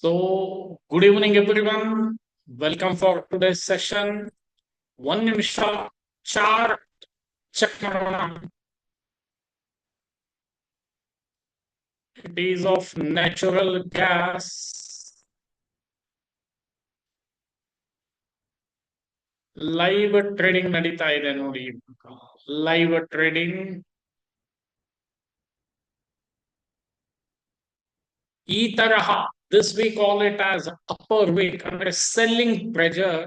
So, good evening, everyone. Welcome for today's session. One nimisha chart check ಮಾಡೋಣ. It is of natural gas. Live trading ನಡೀತಾ ಇದೆ ನೋಡಿ. Live trading ಈ ತರಹ this we call it as upper wick ಅಂದ್ರೆ selling pressure.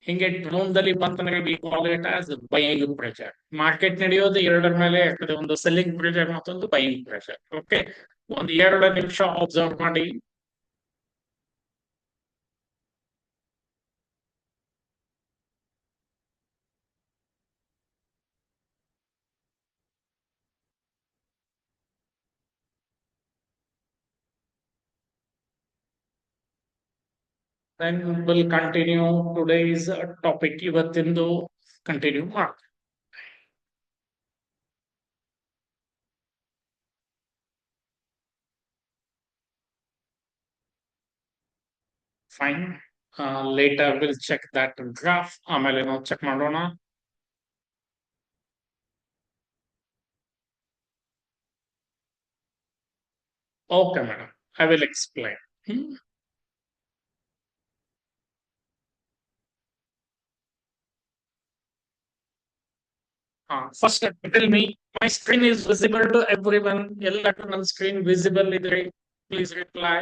ಹಿಂಗೆ ಡ್ರೋನ್ದಲ್ಲಿ ಬಂತಂದ್ರೆ we call it as buying pressure. Market ನಡೆಯೋದು ಎರಡರ ಮೇಲೆ ಇರ್ತದೆ, ಒಂದು ಸೆಲ್ಲಿಂಗ್ ಪ್ರೆಷರ್ ಮತ್ತೊಂದು ಬೈಯಿಂಗ್ ಪ್ರೆಷರ್. ಓಕೆ, ಒಂದು 2 ನಿಮಿಷ ಅಬ್ಸರ್ವ್ ಮಾಡಿ. Then we'll continue today's topic. ಇವತ್ತಿಂದು ಕಂಟಿನ್ಯೂ ಮಾಡ. Fine, later will check that graph. ಆಮೇಲೆ ನಾವು ಚೆಕ್ ಮಾಡೋಣ. Okay madam, I will explain. First, tell me, my screen is visible to everyone. ಎಲ್ಲರೂ ನನ್ನ ಸ್ಕ್ರೀನ್ ವಿಸಿಬಲ್ ಇದ್ರೆ please reply.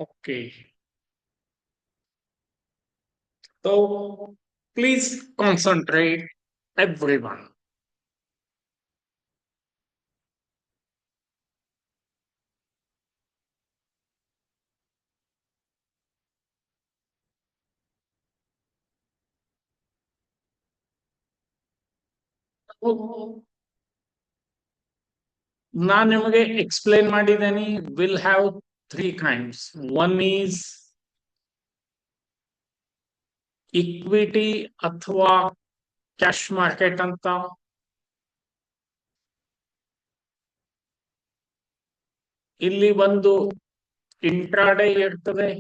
Okay, so please concentrate, everyone. ನಾನು ನಿಮಗೆ explain ಮಾಡಿದ್ದೇನೆ. Will have 3 kinds. One is equity ಅಥವಾ cash market ಅಂತ. ಇಲ್ಲಿ ಒಂದು ಇಂಟ್ರಾಡೇ ಇರ್ತದೆ,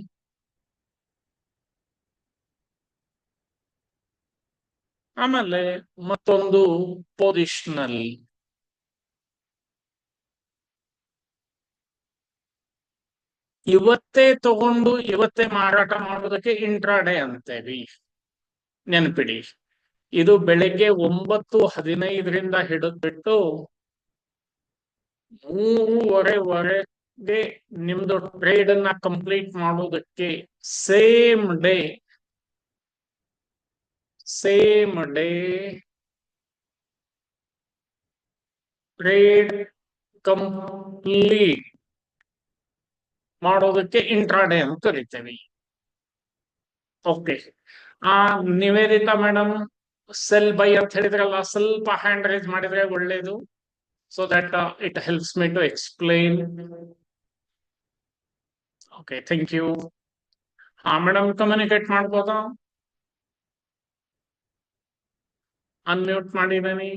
ಆಮೇಲೆ ಮತ್ತೊಂದು ಪೊಸಿಷನಲ್. ಇವತ್ತೇ ತಗೊಂಡು ಇವತ್ತೇ ಮಾರಾಟ ಮಾಡೋದಕ್ಕೆ ಇಂಟ್ರಾಡೇ ಅಂತೇವಿ. ನೆನಪಿಡಿ, ಇದು ಬೆಳಗ್ಗೆ 9:15 ಹಿಡಿದ್ಬಿಟ್ಟು 3:15 ನಿಮ್ದು ಟ್ರೇಡ್ ಅನ್ನ ಕಂಪ್ಲೀಟ್ ಮಾಡೋದಕ್ಕೆ ಸೇಮ್ ಡೇ ಟ್ರೇಡ್ ಕಂಪ್ಲೀಟ್ ಮಾಡೋದಕ್ಕೆ ಇಂಟ್ರಾಡೇ ಅಂತ ಕರಿತೇವೆ. Okay, Nivedita madam sell buy ಅಂತ ಹೇಳಿದ್ರಲ್ಲ, ಸ್ವಲ್ಪ ಹ್ಯಾಂಡ್ ರೈಸ್ ಮಾಡಿದ್ರೆ ಒಳ್ಳೇದು, so that it helps me to explain. Okay, thank you. Madam communicate ಮಾಡ್ಬೋದಾ? ಅನ್ಮ್ಯೂಟ್ ಮಾಡಿದ್ದೀನಿ.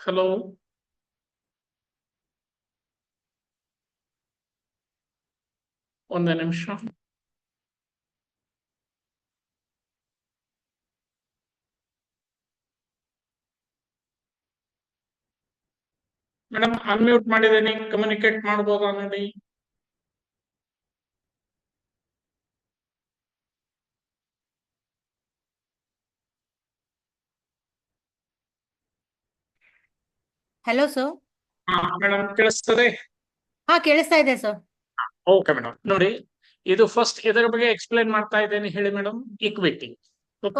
ಹಲೋ, ಒಂದೇ ನಿಮಿಷ. ಮೇಡಮ್ ಅನ್ಮ್ಯೂಟ್ ಮಾಡಿದ್ದೀನಿ, ಕಮ್ಯುನಿಕೇಟ್ ಮಾಡ್ಬೋದಾ ನೋಡಿ. Hello sir. ಮೇಡಮ್ ಕೇಳಿಸ್ತದೆ? ಹಾ, ಕೇಳಿಸ್ತಾ ಇದೆ ಸರ್. ಓಕೆ ಮೇಡಮ್, ನೋಡಿ ಇದು ಫಸ್ಟ್ ಇದರ ಬಗ್ಗೆ ಎಕ್ಸ್ಪ್ಲೇನ್ ಮಾಡ್ತಾ ಇದ್ದೇನೆ. ಹೇಳಿ madam. Equity.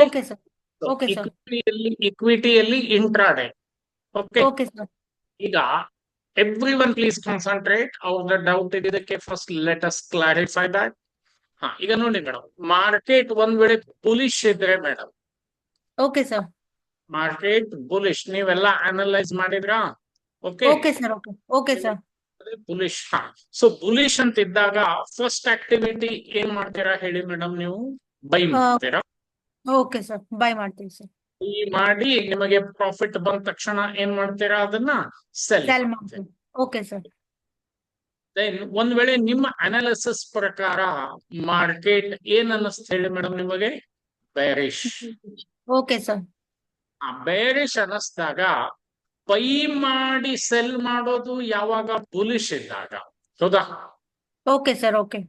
Okay sir. Okay sir. ಇಕ್ವಿಟಿಯಲ್ಲಿ ಇಂಟ್ರಾಡೇ. Okay, okay sir. ಈಗ ಎವ್ರಿವನ್ ಪ್ಲೀಸ್ ಕಾನ್ಸಂಟ್ರೇಟ್. ಅವ್ರ ಡೌಟ್ ಇದಕ್ಕೆ first let us clarify that. ಈಗ ನೋಡಿ ಮೇಡಮ್, ಮಾರ್ಕೆಟ್ ಒಂದ್ ವೇಳೆ ಬುಲಿಶ್ ಇದ್ರೆ madam, okay sir. Market bullish ನೀವೆಲ್ಲ ಅನಲೈಸ್ ಮಾಡಿದ್ರಾ? Okay okay sir. Okay okay sir. Bullish. So bullish ಅಂತ ಇದ್ದಾಗ ಫಸ್ಟ್ ಆಕ್ಟಿವಿಟಿ ಏನ್ ಮಾಡ್ತೀರಾ ಹೇಳಿ ಮೇಡಮ್, ನೀವು ಬೈ ಮಾಡ್ತೀರಾ. ಓಕೆ ಸರ್, ಬೈ ಮಾಡ್ತೀವಿ ಸರ್. ಬೈ ಮಾಡಿ ನಿಮಗೆ ಪ್ರಾಫಿಟ್ ಬಂದ ತಕ್ಷಣ ಏನ್ ಮಾಡ್ತೀರಾ, ಅದನ್ನ ಸೆಲ್ ಸೆಲ್ ಮಾಡ್ತೀರಾ. ಮಾಡ್ತೀವಿ. Okay sir. ದೆನ್ ಒಂದ್ ವೇಳೆ ನಿಮ್ಮ ಅನಾಲಿಸಿಸ್ ಪ್ರಕಾರ ಮಾರ್ಕೆಟ್ ಏನ್ ಅನ್ನಿಸ್ತು ಹೇಳಿ ಮೇಡಮ್ ನಿಮಗೆ, ಬೇರಿಶ್. Okay sir. ಬೇರಿಶ್ ಅನ್ನಿಸ್ದಾಗ ಬೈ ಮಾಡಿ ಸೆಲ್ ಮಾಡೋದು ಯಾವಾಗ, ಬುಲಿಶ್ ಇದ್ದಾಗ, ಹೌದಾ? Okay sir. ಓಕೆ.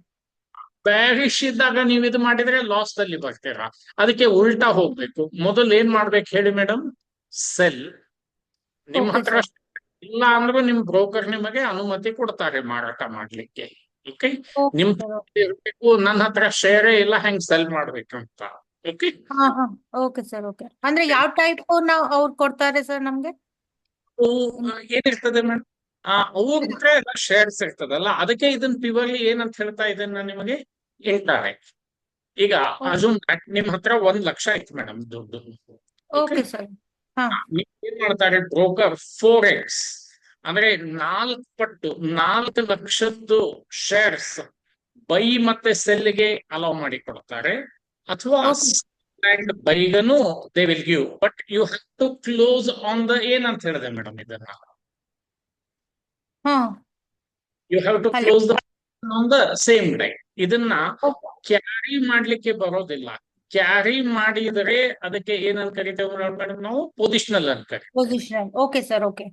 ಬೇರಿಶ್ ಇದ್ದಾಗ ನೀವು ಇದು ಮಾಡಿದ್ರೆ ಲಾಸ್ ದಲ್ಲಿ ಬರ್ತೀರಾ. ಅದಕ್ಕೆ ಉಲ್ಟಾ ಹೋಗ್ಬೇಕು. ಮೊದಲು ಏನ್ ಮಾಡ್ಬೇಕು ಹೇಳಿ ಮೇಡಮ್, ಸೆಲ್. ನಿಮ್ಮ ಓಕೆ ಹತ್ರ ಸರ್. ಇಲ್ಲ ಅಂದ್ರೂ ನಿಮ್ ಬ್ರೋಕರ್ ನಿಮಗೆ ಅನುಮತಿ ಕೊಡ್ತಾರೆ ಮಾರಾಟ ಮಾಡ್ಲಿಕ್ಕೆ. ಓಕೆ, ಓಕೆ ನಿಮ್ ಸರ್. ಇರ್ಬೇಕು ನನ್ನ ಹತ್ರ ಶೇರೇ ಇಲ್ಲ ಹೆಂಗ್ ಸೆಲ್ ಮಾಡ್ಬೇಕಂತ. ಓಕೆ, ಹಾ ಹಾ. Okay sir. ಓಕೆ, ಅಂದ್ರೆ ಯಾವ ಟೈಪ್ ನಾವು ಅವ್ರು ಕೊಡ್ತಾರೆ ಸರ್ ನಮ್ಗೆ? ಏನಿರ್ತದೆ ಮೇಡಮ್, ಅವ್ರ ಹತ್ರ ಎಲ್ಲ ಶೇರ್ಸ್ ಇರ್ತದಲ್ಲ, ಅದಕ್ಕೆ ಇದನ್ನ ಪ್ಯೂರ್ಲಿ ಏನಂತ ಹೇಳ್ತಾ ಇದ್ದೇನೆ ನಾನು ನಿಮಗೆ, ಇಂಡೈರೆಕ್ಟ್. ಈಗ ಅಜೂಮ್ ನಿಮ್ ಹತ್ರ 1 ಲಕ್ಷ ಆಯ್ತು ಮೇಡಮ್ ದುಡ್ಡು. Okay sir. ಹಾ. ಏನ್ ಮಾಡ್ತಾರೆ ಬ್ರೋಕರ್, 4x ಅಂದ್ರೆ 4 ಪಟ್ಟು 4 ಲಕ್ಷದ್ದು ಶೇರ್ಸ್ ಬೈ ಮತ್ತೆ ಸೆಲ್ಗೆ ಅಲೌ ಮಾಡಿ ಕೊಡ್ತಾರೆ. ಅಥವಾ ಓಕೆ. ಅಂಡ್ ಬೈಗನು they will give, but you have to close on the, ಏನಂತ ಹೇಳಿದೆ ಮೇಡಮ್ ಇದನ್ನ, ಹಾ. You have to hello. Close the on the same day. ಇದನ್ನ ಓಕೆ. ಕ್ಯಾರಿ ಮಾಡ್ಲಿಕ್ಕೆ ಬರೋದಿಲ್ಲ. ಕ್ಯಾರಿ ಮಾಡಿದರೆ ಅದಕ್ಕೆ ಏನಂತ ಕರಿತೇವೆ ಮೇಡಮ್ ನಾವು, ಪೊಸಿಷನಲ್ ಅಂತ ಕರಿತೇವೆ. ಪೊಸಿಷನ್. Okay sir. ಓಕೆ.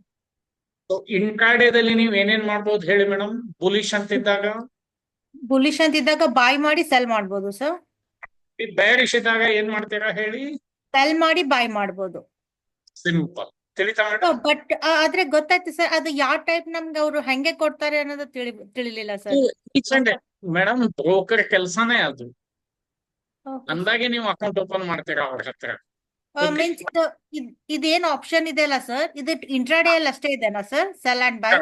ಇಂಟ್ರಾಡೇದಲ್ಲಿ ನೀವು ಏನೇನ್ ಮಾಡ್ಬೋದು ಹೇಳಿ ಮೇಡಮ್, ಬುಲಿಶ್ ಅಂತಿದ್ದಾಗ, ಬುಲಿಶ್ ಅಂತ ಇದ್ದಾಗ ಬಾಯ್ ಮಾಡಿ ಸೆಲ್ ಮಾಡ್ಬೋದು ಸರ್. ಬೇರಿಶ್ ಇದ್ದಾಗ ಏನ್ ಮಾಡ್ತೀರಾ ಹೇಳಿ, ಸೆಲ್ ಮಾಡಿ ಬಾಯ್ ಮಾಡ್ಬೋದು. ಸಿಂಪಲ್. ತಿಳಿತಾ ಮೇಡಮ್? ಬಟ್ ಆದ್ರೆ ಗೊತ್ತಾಯ್ತು ಸರ್, ಅದು ಯಾವ ಟೈಪ್ ನಮ್ಗೆ ಅವ್ರು ಹೆಂಗೆ ಕೊಡ್ತಾರೆ ಅನ್ನೋದು ತಿಳಿಲಿಲ್ಲ ಸರ್. ಮೇಡಮ್ ಬ್ರೋಕರ್ ಕೆಲಸನೇ ಅದು. ಓಕೆ. ಅಂದಾಗೆ ನೀವು ಅಕೌಂಟ್ ಓಪನ್ ಮಾಡ್ತೀರಾ ಅವ್ರ ಹತ್ರ. Okay. ಮೀನ್ಸ್ ಇದೇನು ಆಪ್ಷನ್ ಇದೆಯಲ್ಲ ಸರ್, ಇದು ಇಂಟ್ರಾಡೇ ಅಲ್ಲಿ ಅಷ್ಟೇ ಇದೆನಾ sir, sell and buy?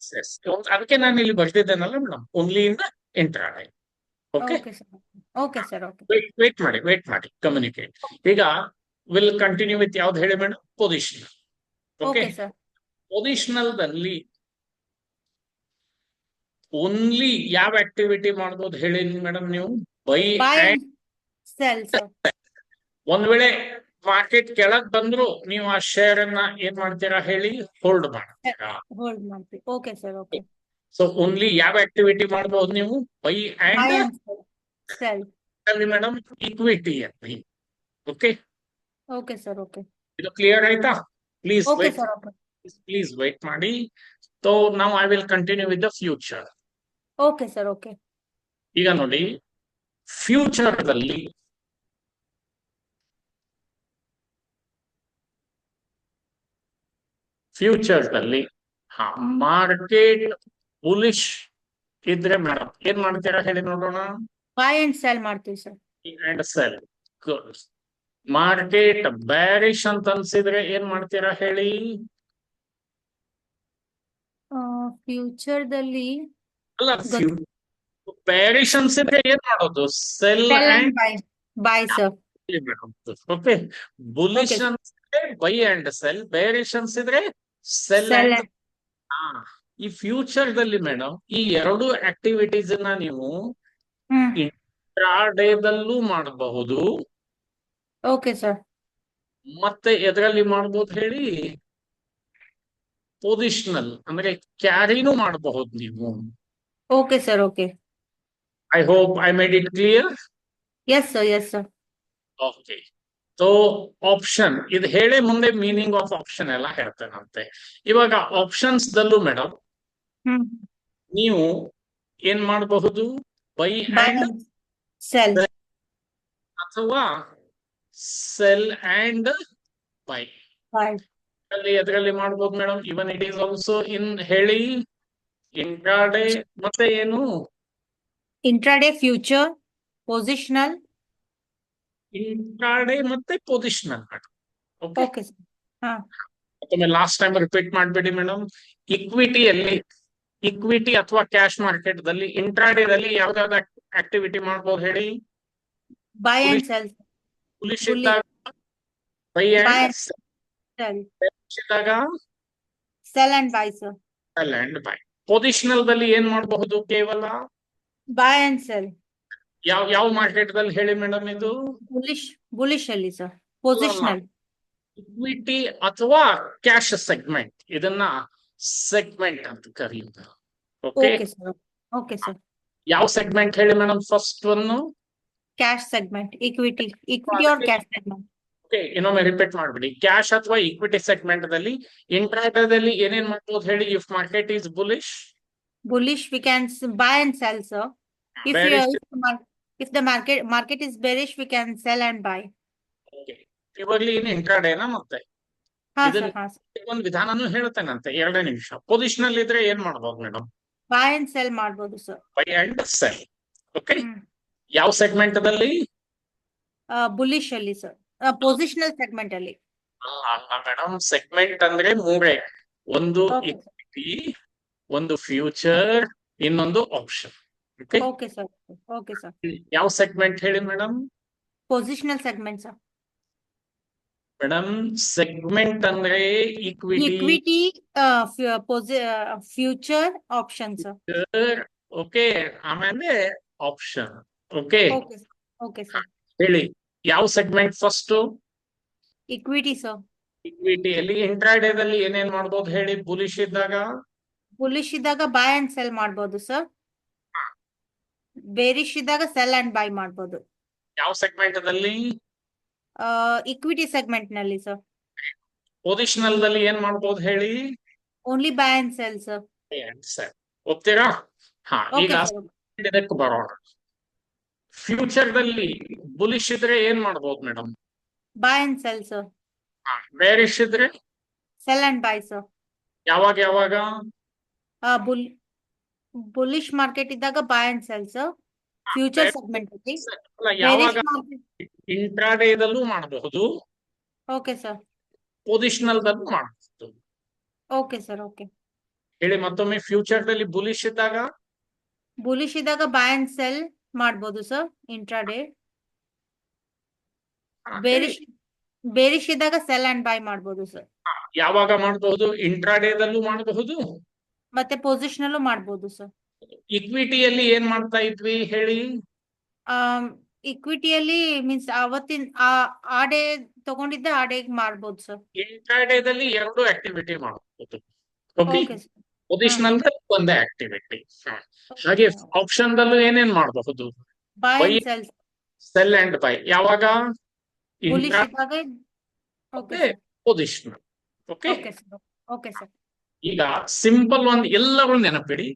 Yes. ಅದಕ್ಕೆ ನಾನು ಇಲ್ಲಿ ಬರ್ತಿದ್ದೇನಲ್ಲ madam, only in the intraday. Okay, okay sir. Okay sir. Okay. Wait ಮಾಡಿ ಕಮ್ಯುನಿಕೇಟ್. ಈಗ ವಿಲ್ ಕಂಟಿನ್ಯೂ ವಿತ್ ಯಾವ್ದು ಹೇಳಿ madam, position. Okay, okay sir. Positional ದಲ್ಲಿ ಓನ್ಲಿ ಯಾವ ಆಕ್ಟಿವಿಟಿ ಮಾಡ್ಬೋದು ಹೇಳಿ ಮೇಡಮ್ ನೀವು, buy buy and and sell sir. ಒಂದ್ ವೇಳೆ ಮಾರ್ಕೆಟ್ ಕೆಳಗ್ ಬಂದ್ರು ನೀವು ಆ ಶೇರ್ ಅನ್ನ ಏನ್ ಮಾಡ್ತೀರಾ ಹೇಳಿ, ಹೋಲ್ಡ್ ಮಾಡ್ತೀರಾ. ಹೋಲ್ಡ್ ಮಾಡ್ತೀವಿ. Okay sir. Okay. So only ಯಾವ ಆಕ್ಟಿವಿಟಿ ಮಾಡಬಹುದು ನೀವು, buy buy and and sell. Madam equity ಅಲ್ಲಿ. Okay, okay sir. ಓಕೆ. ಇದು ಕ್ಲಿಯರ್ ಆಯ್ತಾ? Please okay wait, sir. Okay. Please wait ಮಾಡಿ. ಸೊ ನಾವು I will continue with the future. Okay sir. Okay. ಈಗ ನೋಡಿ, ಫ್ಯೂಚರ್ ದಲ್ಲಿ ಮಾರ್ಕೆಟ್ ಬುಲಿಶ್ ಇದ್ರೆ madam ಏನ್ ಮಾಡ್ತೀರಾ ಹೇಳಿ ನೋಡೋಣ, ಬೈ ಅಂಡ್ ಸೆಲ್ ಮಾಡ್ತೀವಿ sir. And sell. Good. Market bearish ಅಂತ ಅನ್ಸಿದ್ರೆ ಏನ್ ಮಾಡ್ತೀರಾ ಹೇಳಿ, ಫ್ಯೂಚರ್ದಲ್ಲಿ ಅಲ್ಲ ಬ್ಯಾರಿಶ್ ಅನ್ಸಿದ್ರೆ ಏನ್ ಮಾಡೋದು, cell sell and and by. By sir. Okay. Bullish Okay. ಅನ್ಸಿದ್ರೆ ಬೈ ಅಂಡ್ ಸೆಲ್, ಬೇರಿಶ್ ಅನ್ಸಿದ್ರೆ ಸೆಲ್ Sell ಅಂಡ್. ಈ ಫ್ಯೂಚರ್ ದಲ್ಲಿ ಮೇಡಮ್ ಈ ಎರಡು ಆಕ್ಟಿವಿಟೀಸ್ ನ ನೀವು ಹ್ಮ್. ಇಂಟ್ರಾಡೇದಲ್ಲೂ ಮಾಡಬಹುದು, ಓಕೆ ಸರ್. ಮತ್ತೆ ಎದರಲ್ಲಿ ಮಾಡಬಹುದು ಹೇಳಿ, ಪೊಸಿಷನಲ್ ಅಂದ್ರೆ ಕ್ಯಾರಿನೂ ಮಾಡಬಹುದು ನೀವು. Okay sir. Okay. I hope I made it clear. Yes sir. Yes sir. Okay. So option ಇದು ಹೇಳಿ ಮುಂದೆ ಮೀನಿಂಗ್ ಆಫ್ ಆಪ್ಷನ್ ಎಲ್ಲ ಹೇಳ್ತೇನಂತೆ. ಇವಾಗ ಆಪ್ಷನ್ಸ್ ದಲ್ಲೂ ಮೇಡಮ್ ಹ್ಮ್. ನೀವು ಏನ್ ಮಾಡಬಹುದು, by buy and and cell. ಅಥವಾ ಸೆಲ್ ಅಂಡ್ ಬೈ. ಬೈ. ಎದ್ರಲ್ಲಿ ಮಾಡ್ಬೋದು madam, even it is also in ಹೇಳಿ ಇಂಟ್ರಾಡೇ ಮತ್ತೆ ಏನು, ಇಂಟ್ರಾಡೇ, ಫ್ಯೂಚರ್, ಪೊಸಿಷನಲ್. ಇಂಟ್ರಾಡೇ ಮತ್ತೆ positional madam. Okay, okay sir. ಹಾ. ಮತ್ತೊಮ್ಮೆ ಲಾಸ್ಟ್ ಟೈಮ್ ರಿಪೀಟ್ ಮಾಡ್ಬೇಡಿ ಮೇಡಮ್. ಇಕ್ವಿಟಿಯಲ್ಲಿ ಇಕ್ವಿಟಿ ಅಥವಾ ಕ್ಯಾಶ್ ಮಾರ್ಕೆಟ್ ದಲ್ಲಿ ಇಂಟ್ರಾಡೇದಲ್ಲಿ ಯಾವ್ದಾವ್ದು ಆಕ್ಟಿವಿಟಿ ಮಾಡ್ಬೋದು ಹೇಳಿ, ಬೈ ಅಂಡ್ ಸೆಲ್. ಬುಲಿಶ್ ಇದ್ದಾಗ by Buy and and sell. ಇದ್ದಾಗ Sell and buy, sir. Cell and buy. Positional ದಲ್ಲಿ ಏನ್ ಮಾಡಬಹುದು ಕೇವಲ ಬೈ ಅಂಡ್ ಸೆಲ್. ಯಾವ ಮಾರ್ಕೆಟ್ ದಲ್ಲಿ ಹೇಳಿ ಮೇಡಮ್ ಇದು ಬುಲಿಶ್ ಅಲ್ಲಿ ಸರ್, ಪೊಸಿಷನಲ್. ಇಕ್ವಿಟಿ ಅಥವಾ ಕ್ಯಾಶ್ ಸೆಗ್ಮೆಂಟ್, ಇದನ್ನ ಸೆಗ್ಮೆಂಟ್ ಅಂತ ಕರೆಯುವುದು. Okay, okay sir. Okay sir. ಯಾವ ಸೆಗ್ಮೆಂಟ್ ಹೇಳಿ ಮೇಡಮ್? ಫಸ್ಟ್ ಒಂದು cash segment, equity or cash segment. Okay, ಇನ್ನೊಮ್ಮೆ ರಿಪೀಟ್ ಮಾಡ್ಬಿಡಿ. ಕ್ಯಾಶ್ ಅಥವಾ ಇಕ್ವಿಟಿ ಸೆಗ್ಮೆಂಟ್ ದಲ್ಲಿ ಇಂಟ್ರಾಡೇದಲ್ಲಿ ಏನೇನ್ ಮಾಡ್ಬೋದು ಹೇಳಿ? If market is bullish, we can buy and sell, sir. Bearish. If the market is bearish, we can sell and buy. ಇವಾಗ್ಲಿ ಇನ್ನು ಇಂಟ್ರಾಡೇನಾ ಮತ್ತೆ ಹಾ ಇದನ್ನ ಸರ್, ಹಾ ಸರ್. ಒಂದು ವಿಧಾನನೂ ಹೇಳ್ತೇನಂತೆ, 2 ನಿಮಿಷ. ಪೊಸಿಷನಲ್ ಇದ್ರೆ ಏನ್ ಮಾಡ್ಬೋದು ಮೇಡಮ್? ಬೈ ಅಂಡ್ ಸೆಲ್ ಮಾಡ್ಬೋದು sir. Buy and sell. Okay, ಯಾವ ಸೆಗ್ಮೆಂಟ್ ದಲ್ಲಿ? ಬುಲಿಶ್ ಅಲ್ಲಿ ಸರ್, ಪೊಸಿಷನಲ್ ಸೆಗ್ಮೆಂಟ್ ಅಲ್ಲಿ. ಮೇಡಮ್, ಸೆಗ್ಮೆಂಟ್ ಅಂದ್ರೆ 3: ಒಂದು ಇಕ್ವಿಟಿ, ಒಂದು ಫ್ಯೂಚರ್, ಇನ್ನೊಂದು option. Okay sir. Okay sir. ಯಾವ ಸೆಗ್ಮೆಂಟ್ ಹೇಳಿ madam? Positional segment sir. Madam, segment ಅಂದ್ರೆ equity, future, option sir. Okay, ಆಮೇಲೆ ಆಪ್ಷನ್. Okay, okay sir. ಹೇಳಿ ಯಾವ ಸೆಗ್ಮೆಂಟ್ ಫಸ್ಟ್? Equity sir. ಇಕ್ವಿಟಿಯಲ್ಲಿ ಇಂಟ್ರಾಡೇದಲ್ಲಿ ಏನೇನ್ ಮಾಡ್ಬೋದು ಹೇಳಿ? ಬುಲಿಶ್ ಇದ್ದಾಗ ಬೈ ಅಂಡ್ ಸೆಲ್ ಮಾಡ್ಬೋದು ಸರ್. ಬೇರಿಶ್ ಇದ್ದಾಗ ಸೆಲ್ ಅಂಡ್ ಬೈ ಮಾಡ್ಬೋದು. ಯಾವ ಸೆಗ್ಮೆಂಟ್ ದಲ್ಲಿ? ಇಕ್ವಿಟಿ ಸೆಗ್ಮೆಂಟ್ ನಲ್ಲಿ ಸರ್. ಪೊಸಿಷನಲ್ ದಲ್ಲಿ ಏನ್ ಮಾಡ್ಬೋದು ಹೇಳಿ? Only buy and sell sir. ಒಪ್ತೀರಾ? ಹಾ, ಈಗ ಇದಕ್ಕೆ ಬರೋಣ. ಫ್ಯೂಚರ್ ದಲ್ಲಿ ಬುಲಿಶ್ ಇದ್ರೆ ಏನ್ ಮಾಡ್ಬೋದು madam? Buy and sell sir. Bearish ಇದ್ರೆ ಸೆಲ್ ಅಂಡ್ ಬೈ ಸರ್. ಯಾವಾಗ? ಬುಲಿಶ್ ಮಾರ್ಕೆಟ್ ಇದ್ದಾಗ by and sell sir, future segment ಅಲ್ಲಿ. ಯಾವಾಗ? ಇಂಟ್ರಾಡೇದಲ್ಲೂ ಮಾಡಬಹುದು. Okay sir. ಪೊಸಿಷನಲ್ ದಲ್ಲೂ ಮಾಡಬಹುದು. Okay sir. ಓಕೆ, ಹೇಳಿ ಮತ್ತೊಮ್ಮೆ. ಫ್ಯೂಚರ್ ದಲ್ಲಿ ಬುಲಿಶ್ ಇದ್ದಾಗ ಬೈ ಅಂಡ್ ಸೆಲ್ ಮಾಡ್ಬೋದು ಸರ್, ಇಂಟ್ರಾಡೇ. ಬೇರಿಶ್ ಇದ್ದಾಗ ಸೆಲ್ ಅಂಡ್ ಬೈ ಮಾಡ್ಬೋದು ಸರ್. ಯಾವಾಗ ಮಾಡಬಹುದು? ಇಂಟ್ರಾಡೇದಲ್ಲೂ ಮಾಡಬಹುದು, ಮತ್ತೆ ಪೊಸಿಷನಲ್ಲೂ ಮಾಡ್ಬೋದು ಸರ್. ಇಕ್ವಿಟಿಯಲ್ಲಿ ಏನ್ ಮಾಡ್ತಾ ಇದ್ವಿ ಹೇಳಿ? ಇಕ್ವಿಟಿಯಲ್ಲಿ ಮೀನ್ಸ್ ಅವತ್ತಿನ ಆ ಡೇ ತಗೊಂಡಿದ್ದೆ ಆ ಡೇ ಮಾಡ್ಬೋದು ಸರ್. ಇಂಟ್ರಾಡೇದಲ್ಲಿ 2 ಆಕ್ಟಿವಿಟಿ ಮಾಡಬಹುದು. Okay, okay sir. ಪೊಸಿಷನಲ್ ಒಂದೇ ಆಕ್ಟಿವಿಟಿ. ಹಾಗೆ ಆಪ್ಷನ್ ದಲ್ಲೂ ಏನೇನ್ ಮಾಡಬಹುದು? Buy and sell, sell and buy. ಯಾವಾಗ? ಬುಲಿಶ್ ಇದ್ದಾಗ. Okay, positional. Okay, okay sir. Okay sir. ಈಗ ಸಿಂಪಲ್ ಒಂದು ಎಲ್ಲರೂ ನೆನಪಿಡಿ.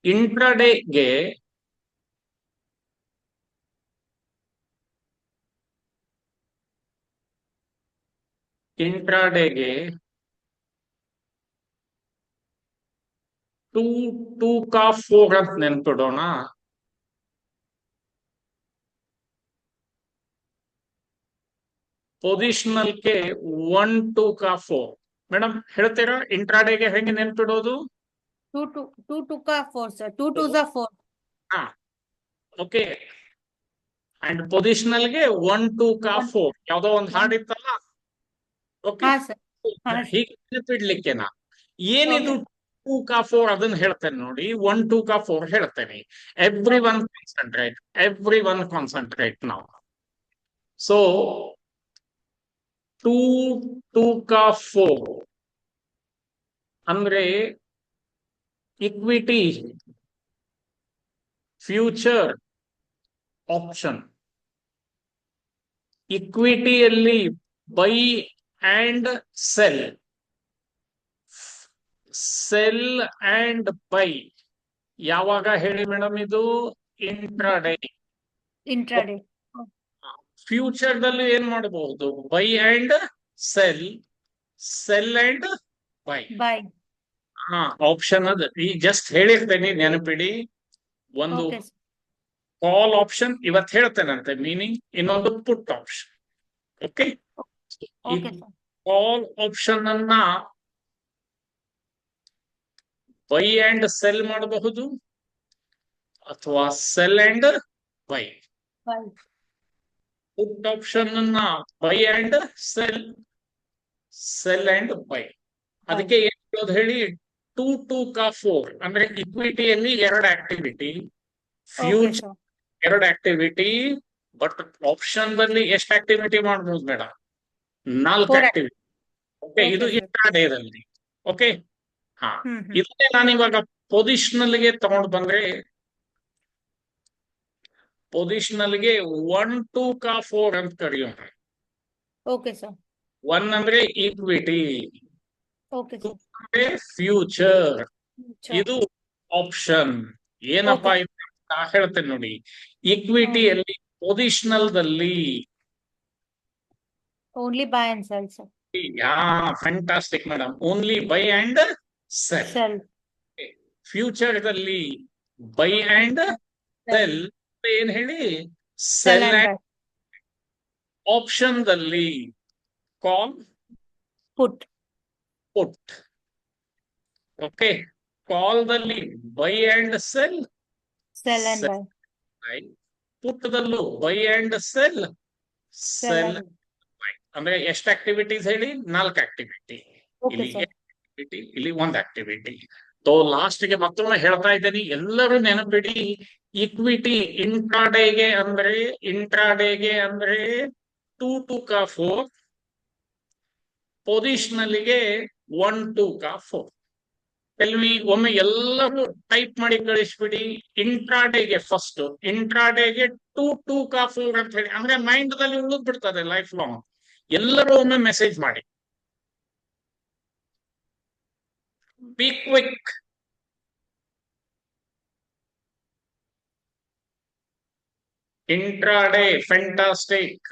ಇಂಟ್ರಾಡೇಗೆ ಟೂ ಕಾ 4 ಅಂತ ನೆನ್ಪಿಡೋಣ. ಪೊಸಿಷನಲ್ಗೆ 1 2 ಕಾ 4. ಮೇಡಮ್ ಹೇಳ್ತೀರಾ ಇಂಟ್ರಾಡೇಗೆ ಹೆಂಗೆ ನೆನ್ಪಿಡೋದು? 2 2 ಕಾ 4 ಸರ್. 2 2 4. ಹಾ, ಓಕೆ. ಅಂಡ್ ಪೊಸಿಷನಲ್ಗೆ 1 2 ಕಾ 4. ಯಾವ್ದೋ ಒಂದು ಹಾಡಿತ್ತಲ್ಲ. ಓಕೆ, ಹೀಗೆ ನೆನಪಿಡ್ಲಿಕ್ಕೆನಾ? ಏನಿದು 2 ಕಾ 4 ಅದನ್ನ ಹೇಳ್ತೇನೆ ನೋಡಿ. 1 2 ಕಾ 4 ಹೇಳ್ತೇನೆ. ಎವ್ರಿ ಒನ್ ಕಾನ್ಸಂಟ್ರೇಟ್ ನಾವು. ಸೊ 2 2 ಕಾ 4 ಅಂದ್ರೆ ಇಕ್ವಿಟಿ, ಫ್ಯೂಚರ್, ಆಪ್ಷನ್. ಇಕ್ವಿಟಿಯಲ್ಲಿ buy and sell, sell and buy ಯಾವಾಗ ಹೇಳಿ ಮೇಡಮ್? ಇದು ಇಂಟ್ರಾಡೇ. ಫ್ಯೂಚರ್ ದಲ್ಲಿ ಏನ್ ಮಾಡಬಹುದು? Buy and sell, sell and buy. Option ಅದು ಈ ಜಸ್ಟ್ ಹೇಳಿರ್ತೇನೆ, ನೆನಪಿಡಿ. ಒಂದು ಕಾಲ್ ಆಪ್ಷನ್ ಇವತ್ತು ಹೇಳ್ತೇನಂತೆ ಮೀನಿಂಗ್, ಇನ್ನೊಂದು put option. Okay, call option ಅನ್ನ ಬೈ ಅಂಡ್ ಸೆಲ್ ಮಾಡಬಹುದು ಅಥವಾ sell and buy. Put option ಅನ್ನ buy and sell, sell and buy. ಅದಕ್ಕೆ ಏನ್ ಹೇಳೋದು ಹೇಳಿ? 4 ಅಂದ್ರೆ ಇಕ್ವಿಟಿಯಲ್ಲಿ 2 activity, Okay, future sir. 2 activity, but option ದಲ್ಲಿ ಎಷ್ಟು ಆಕ್ಟಿವಿಟಿ ಮಾಡ್ಬೋದು ಮೇಡಮ್? 4 4 ಆಕ್ಟಿವಿಟಿ. ಓಕೆ, Okay, ಇದು sir. ಇಂಟ್ರಾಡೇದಲ್ಲಿ. ಓಕೆ, ಹಾ, ಹ್ಮ್. ಇದನ್ನೇ ನಾನು ಇವಾಗ ಪೊಸಿಷನಲ್ಗೆ ತಗೊಂಡು ಬಂದ್ರೆ, ಪೊಸಿಷನಲ್ಗೆ 1 2 4 ಅಂತ ಕರೆಯೋಣ. Okay, sir. 1 ಅಂದ್ರೆ ಈಕ್ವಿಟಿ, Okay, 2 sir. ಅಂದ್ರೆ ಫ್ಯೂಚರ್, Sure. ಇದು ಆಪ್ಷನ್. ಏನಪ್ಪಾ Okay. ಇದು ಅಂತ ಹೇಳ್ತೇನೆ ನೋಡಿ. ಈಕ್ವಿಟಿಯಲ್ಲಿ ಪೊಸಿಷನಲ್ ದಲ್ಲಿ Only buy and sell, sir. Fantastic madam, only buy and sell. Sell. Future ದಲ್ಲಿ ಬೈ ಅಂಡ್ Sell. ಸೆಲ್ ಏನ್ ಹೇಳಿ? Sell sell. and buy. Option ದಲ್ಲಿ call, Put. Put. Okay, call ದಲ್ಲಿ buy and sell, Sell and buy. Put ದಲ್ಲೂ buy and sell, Sell sell. and ಅಂದ್ರೆ ಎಷ್ಟು activities ಹೇಳಿ? 4 activity. Okay, ಇಲ್ಲಿ sir. ಆಕ್ಟಿವಿಟಿ, ಇಲ್ಲಿ 1 ಆಕ್ಟಿವಿಟಿ. ಲಾಸ್ಟ್ ಗೆ ಮತ್ತೊಮ್ಮೆ ಹೇಳ್ತಾ ಇದ್ದೀನಿ, ಎಲ್ಲರೂ ನೆನಪಿಡಿ. ಇಕ್ವಿಟಿ ಇಂಟ್ರಾಡೇಗೆ ಅಂದ್ರೆ 2 2 4, ಪೊಸಿಷನಲ್ಗೆ 1 2 4. ಒಮ್ಮೆ ಎಲ್ಲರೂ ಟೈಪ್ ಮಾಡಿ ಕಳಿಸ್ಬಿಡಿ. ಇಂಟ್ರಾಡೇಗೆ ಫಸ್ಟ್, ಇಂಟ್ರಾಡೇಗೆ 2 2 4 ಅಂತ ಹೇಳಿ, ಅಂದ್ರೆ ಮೈಂಡ್ ದಲ್ಲಿ ಉಳಿದ್ ಬಿಡ್ತದೆ ಲೈಫ್ ಲಾಂಗ್. ಎಲ್ಲರೂ ಒಮ್ಮೆ ಮೆಸೇಜ್ ಮಾಡಿ. B quick. Intraday fantastic.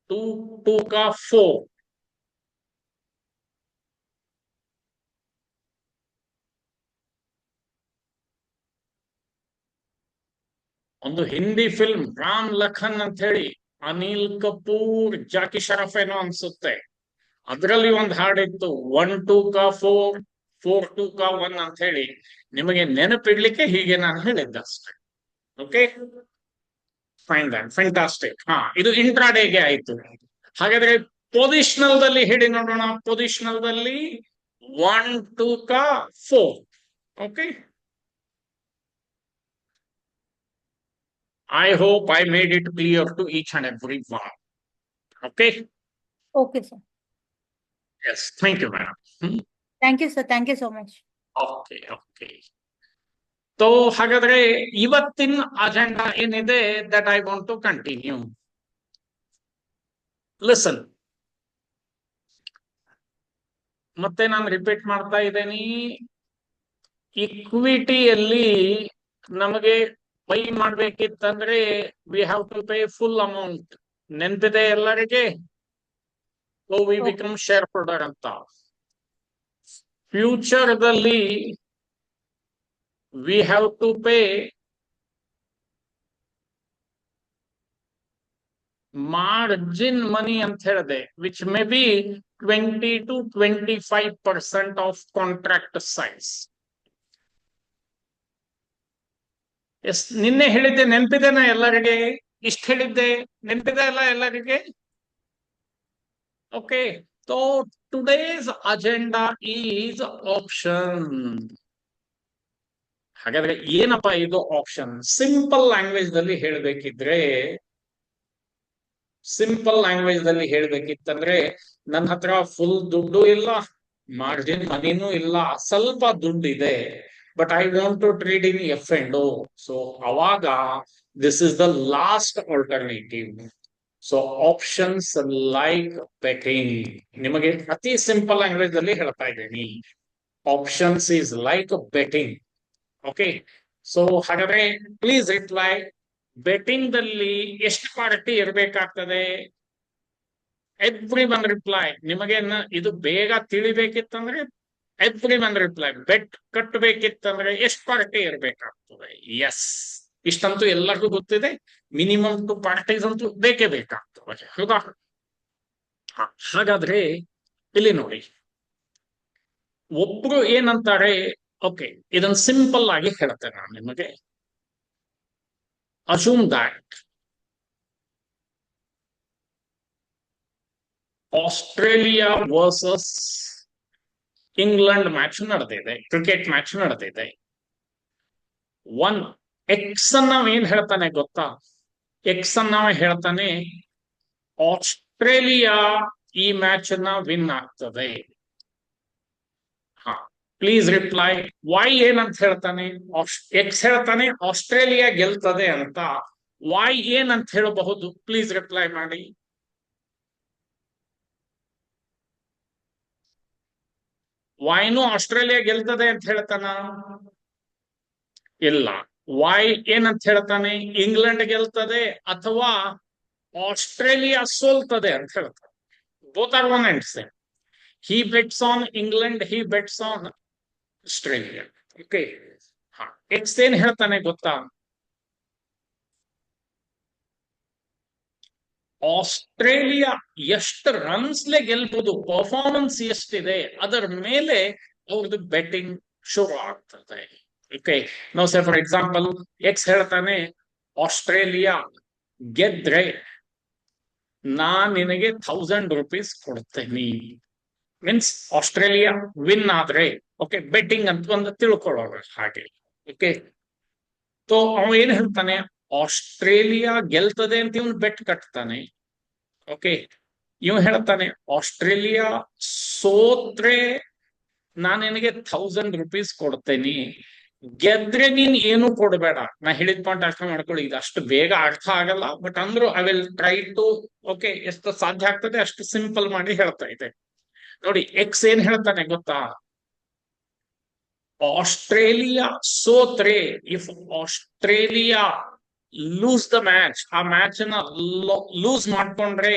2 2 4. ಒಂದು ಹಿಂದಿ ಫಿಲ್ಮ್ ರಾಮ್ ಲಖನ್ ಅಂತ ಹೇಳಿ, ಅನಿಲ್ ಕಪೂರ್, ಜಾಕಿ ಶರಫ್ ಏನೋ ಅನ್ಸುತ್ತೆ, ಅದರಲ್ಲಿ ಒಂದು ಹಾಡಿತ್ತು 1 2 4 4 2 1 ಅಂತ ಹೇಳಿ. ನಿಮಗೆ ನೆನಪಿಡ್ಲಿಕ್ಕೆ ಹೀಗೆ ನಾನು ಹೇಳಿದ್ದೆ ಅಷ್ಟೇ. Okay, fine then, fantastic. ಹಾ, ಇದು ಇಂಟ್ರಾಡೇಗೆ ಆಯ್ತು. ಹಾಗಾದ್ರೆ ಪೊಸಿಷನಲ್ ದಲ್ಲಿ ಹೇಳಿ ನೋಡೋಣ. ಪೊಸಿಷನಲ್ ದಲ್ಲಿ 1 2 4. Okay, I hope I made it clear to each and every one. Okay? Okay, sir. Yes, thank you, madam. Thank you, sir. Thank you so much. Okay, okay. So, ಹಾಗಾದ್ರೆ ಇವತ್ತಿನ agenda ಏನಿದೆ, that I want to continue. Listen. ಮತ್ತೆ ನಾನು repeat ಮಾಡ್ತಾ ಇದ್ದೇನೆ. ಇಕ್ವಿಟಿಯಲ್ಲಿ ನಮಗೆ buy ಮಾಡ್ಬೇಕಿತ್ತಂದ್ರೆ we have to pay full amount. ನೆನಪಿದೆ ಎಲ್ಲರಿಗೆ? So we become shareholder ಅಂತ. ಫ್ಯೂಚರ್ ದಲ್ಲಿ we have to pay margin money ಅಂತ ಹೇಳಿದೆ, which may be 20 to 25% of contract size. Yes, ನಿನ್ನೆ ಹೇಳಿದ್ದೆ ನೆನಪಿದೆನಾ ಎಲ್ಲರಿಗೆ? ಇಷ್ಟ ಹೇಳಿದ್ದೆ ನೆನಪಿದೆ ಅಲ್ಲ ಎಲ್ಲರಿಗೆ? Okay, so today's agenda is option. ಹಾಗಾದ್ರೆ ಏನಪ್ಪಾ ಇದು ಆಪ್ಷನ್? ಸಿಂಪಲ್ ಲ್ಯಾಂಗ್ವೇಜ್ ದಲ್ಲಿ ಹೇಳ್ಬೇಕಿತ್ತಂದ್ರೆ, ನನ್ನ ಹತ್ರ ಫುಲ್ ದುಡ್ಡು ಇಲ್ಲ, ಮಾರ್ಜಿನ್ ಮನಿನೂ ಇಲ್ಲ, ಸ್ವಲ್ಪ ದುಡ್ಡು ಇದೆ, but I want to trade in F and O. So ಅವಾಗ this is the last alternative. So options like betting. ನಿಮಗೆ ಅತಿ ಸಿಂಪಲ್ ಲ್ಯಾಂಗ್ವೇಜ್ ಅಲ್ಲಿ ಹೇಳ್ತಾ ಇದ್ದೀನಿ, options is like betting. Okay, so ಹಾಗಾದ್ರೆ ಪ್ಲೀಸ್ ರಿಪ್ಲೈ. ಬೆಟ್ಟಿಂಗ್ ದಲ್ಲಿ ಎಷ್ಟು ಪಾರ್ಟಿ ಇರಬೇಕಾಗ್ತದೆ? Every one reply. ನಿಮಗೆ ಇದು ಬೇಗ ತಿಳಿಬೇಕಿತ್ತಂದ್ರೆ ಎವ್ರಿ ಒನ್ ರಿಪ್ಲೈ. ಬೆಟ್ ಕಟ್ಟಬೇಕಿತ್ತಂದ್ರೆ ಎಷ್ಟು ಪಾರ್ಟಿ ಇರಬೇಕಾಗ್ತದೆ? ಎಸ್, ಇಷ್ಟಂತೂ ಎಲ್ಲರಿಗೂ ಗೊತ್ತಿದೆ. ಮಿನಿಮಮ್ 2 ಪಾರ್ಟೀಸ್ ಅಂತೂ ಬೇಕೇ ಬೇಕಾಗ್ತದೆ, ಹೌದಾ? ಹಾಗಾದ್ರೆ ಇಲ್ಲಿ ನೋಡಿ, ಒಬ್ರು ಏನಂತಾರೆ. ಓಕೆ, ಇದನ್ನ ಸಿಂಪಲ್ ಆಗಿ ಹೇಳ್ತೇನೆ ನಾನು ನಿಮಗೆ. Assume that Australia versus England match ನಡೆದಿದೆ, ಕ್ರಿಕೆಟ್ ಮ್ಯಾಚ್ ನಡೆದಿದೆ. ಒನ್ ಎಕ್ಸ್ ಅನ್ನ ಏನ್ ಹೇಳ್ತಾನೆ ಗೊತ್ತಾ? ಎಕ್ಸ್ ಅನ್ನ ಹೇಳ್ತಾನೆ ಆಸ್ಟ್ರೇಲಿಯಾ ಈ ಮ್ಯಾಚ್ ಅನ್ನ ವಿನ್ ಆಗ್ತದೆ. ಹಾ, ಪ್ಲೀಸ್ ರಿಪ್ಲೈ. ವೈ ಏನಂತ ಹೇಳ್ತಾನೆ? ಎಕ್ಸ್ ಹೇಳ್ತಾನೆ ಆಸ್ಟ್ರೇಲಿಯಾ ಗೆಲ್ತದೆ ಅಂತ. ವೈ ಏನಂತ ಹೇಳಬಹುದು? ಪ್ಲೀಸ್ ರಿಪ್ಲೈ ಮಾಡಿ. ವಾಯ್ನು ಆಸ್ಟ್ರೇಲಿಯಾ ಗೆಲ್ತದೆ ಅಂತ ಹೇಳ್ತಾನ? ಇಲ್ಲ. ವಾಯ್ ಏನಂತ ಹೇಳ್ತಾನೆ? ಇಂಗ್ಲೆಂಡ್ ಗೆಲ್ತದೆ ಅಥವಾ ಆಸ್ಟ್ರೇಲಿಯಾ ಸೋಲ್ತದೆ ಅಂತ ಹೇಳ್ತಾನೆ. Both are one and same. He bets on England, he bets on Australia. Okay. ಹಾ, ಎಕ್ಸ್ ಏನ್ ಹೇಳ್ತಾನೆ ಗೊತ್ತಾ? ಆಸ್ಟ್ರೇಲಿಯಾ ಎಷ್ಟು ರನ್ಸ್ಲೆ ಗೆಲ್ಬಹುದು, ಪರ್ಫಾರ್ಮೆನ್ಸ್ ಎಷ್ಟಿದೆ ಅದರ ಮೇಲೆ ಅವ್ರದ್ದು ಬೆಟ್ಟಿಂಗ್ ಶುರು ಆಗ್ತದೆ. ಓಕೆ. ನಾವು ಸೇ ಫಾರ್ ಎಕ್ಸಾಂಪಲ್ ಎಕ್ಸ್ ಹೇಳ್ತಾನೆ ಆಸ್ಟ್ರೇಲಿಯಾ ಗೆದ್ರೆ ನಾನ್ ನಿನಗೆ ₹1000 ಕೊಡ್ತೇನೆ. ಮೀನ್ಸ್ ಆಸ್ಟ್ರೇಲಿಯಾ ವಿನ್ ಆದ್ರೆ, ಓಕೆ, ಬೆಟ್ಟಿಂಗ್ ಅಂತ ಒಂದು ತಿಳ್ಕೊಳ್ಳೋರು ಹಾಗೆ. ಓಕೆ. ಸೊ ಅವ ಏನ್ ಹೇಳ್ತಾನೆ? ಆಸ್ಟ್ರೇಲಿಯಾ ಗೆಲ್ತದೆ ಅಂತ ಇವನು ಬೆಟ್ ಕಟ್ತಾನೆ. ಓಕೆ. ಇವ್ ಹೇಳ್ತಾನೆ ಆಸ್ಟ್ರೇಲಿಯಾ ಸೋತ್ರೆ ನಾನು ನಿನಗೆ ₹1000 ಕೊಡ್ತೇನೆ, ಗೆದ್ರೆ ನೀನ್ ಏನು ಕೊಡ್ಬೇಡ. ನಾ ಹೇಳಿದ ಪಾಯಿಂಟ್ ಅರ್ಥ ಮಾಡ್ಕೊಳ್ಳಿ. ಇದು ಅಷ್ಟು ಬೇಗ ಅರ್ಥ ಆಗಲ್ಲ, ಬಟ್ ಅಂದ್ರೂ I will try to, okay, ಎಷ್ಟು ಸಾಧ್ಯ ಆಗ್ತದೆ ಅಷ್ಟು ಸಿಂಪಲ್ ಮಾಡಿ ಹೇಳ್ತಾ ಇದೆ. ನೋಡಿ, ಎಕ್ಸ್ ಏನ್ ಹೇಳ್ತಾನೆ ಗೊತ್ತಾ? ಆಸ್ಟ್ರೇಲಿಯಾ ಸೋತ್ರೆ, if Australia lose the match, ಆ ಮ್ಯಾಚ್ ನ ಲೂಸ್ ಮಾಡ್ಕೊಂಡ್ರೆ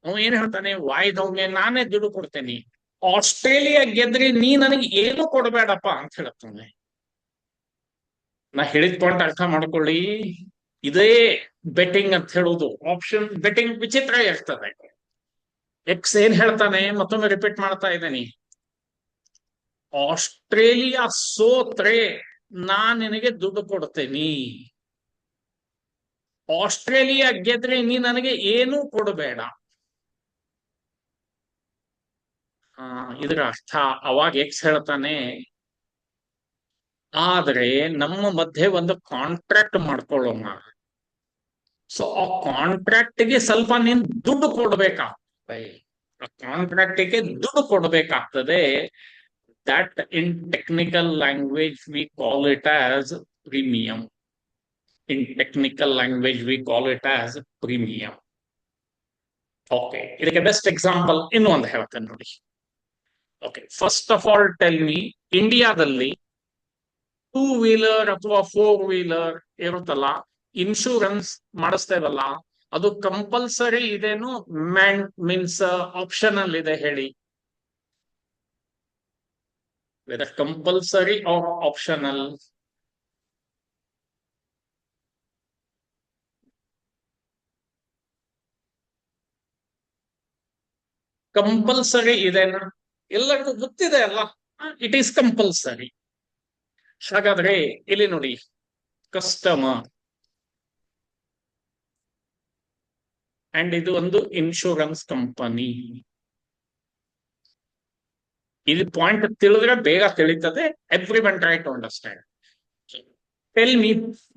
ಅವ ಏನ್ ಹೇಳ್ತಾನೆ? ವಾಯ್ದವ್ಗೆ ನಾನೇ ದುಡ್ಡು ಕೊಡ್ತೇನೆ, ಆಸ್ಟ್ರೇಲಿಯಾ ಗೆದ್ರೆ ನೀ ನನಗೆ ಏನು ಕೊಡ್ಬೇಡಪ್ಪ ಅಂತ ಹೇಳ್ತಾನೆ. ನಾ ಹೇಳಿದ ಪಾಯಿಂಟ್ ಅರ್ಥ ಮಾಡ್ಕೊಳ್ಳಿ. ಇದೇ ಬೆಟ್ಟಿಂಗ್ ಅಂತ ಹೇಳುದು. ಆಪ್ಷನ್ ಬೆಟ್ಟಿಂಗ್ ವಿಚಿತ್ರ ಇರ್ತದೆ. ಎಕ್ಸ್ ಏನ್ ಹೇಳ್ತಾನೆ? ಮತ್ತೊಮ್ಮೆ ರಿಪೀಟ್ ಮಾಡ್ತಾ ಇದ್ದೇನೆ. ಆಸ್ಟ್ರೇಲಿಯಾ ಸೋತ್ರೆ ನಾನ್ ನಿನಗೆ ದುಡ್ಡು ಕೊಡ್ತೇನೆ, ಆಸ್ಟ್ರೇಲಿಯಾ ಗೆದ್ರೆ ನೀ ನನಗೆ ಏನೂ ಕೊಡಬೇಡ. ಇದರ ಅರ್ಥ ಅವಾಗ ಎಕ್ಸ್ ಹೇಳ್ತಾನೆ, ಆದ್ರೆ ನಮ್ಮ ಮಧ್ಯೆ ಒಂದು ಕಾಂಟ್ರಾಕ್ಟ್ ಮಾಡ್ಕೊಳ್ಳೋಣ. ಸೊ ಆ ಕಾಂಟ್ರಾಕ್ಟ್ಗೆ ಸ್ವಲ್ಪ ನೀನ್ ದುಡ್ಡು ಕೊಡ್ಬೇಕಾಗ್ತದೆ. ಆ ಕಾಂಟ್ರಾಕ್ಟ್ಗೆ ದುಡ್ಡು ಕೊಡ್ಬೇಕಾಗ್ತದೆ. That in technical language we call it as premium. In technical language we call it as premium. Okay. ಇದಕ್ಕೆ ಬೆಸ್ಟ್ ಎಕ್ಸಾಂಪಲ್ ಇನ್ನೊಂದು ಹೇಳ್ತೇನೆ ನೋಡಿ. Okay. First of all tell me, ಇಂಡಿಯಾದಲ್ಲಿ 2 ವೀಲರ್ ಅಥವಾ 4 ವೀಲರ್ ಇರುತ್ತಲ್ಲ, ಇನ್ಶೂರೆನ್ಸ್ ಮಾಡಿಸ್ತೇವಲ್ಲ, ಅದು ಕಂಪಲ್ಸರಿ ಇದೇನು ಮೀನ್ಸ್ ಆಪ್ಷನಲ್ ಇದೆ? ಹೇಳಿ. Whether compulsory or optional? Compulsory ಇದೆನಾ? ಎಲ್ಲರಿಗೂ ಗೊತ್ತಿದೆ ಅಲ್ಲ, ಇಟ್ ಈಸ್ ಕಂಪಲ್ಸರಿ. ಹಾಗಾದ್ರೆ ಇಲ್ಲಿ ನೋಡಿ, ಕಸ್ಟಮರ್ ಅಂಡ್ ಇದು ಒಂದು ಇನ್ಶೂರೆನ್ಸ್ ಕಂಪನಿ. ಇದು ಪಾಯಿಂಟ್ ತಿಳಿದ್ರೆ ಬೇಗ ತಿಳಿತದೆ. Every one try to understand. Tell me,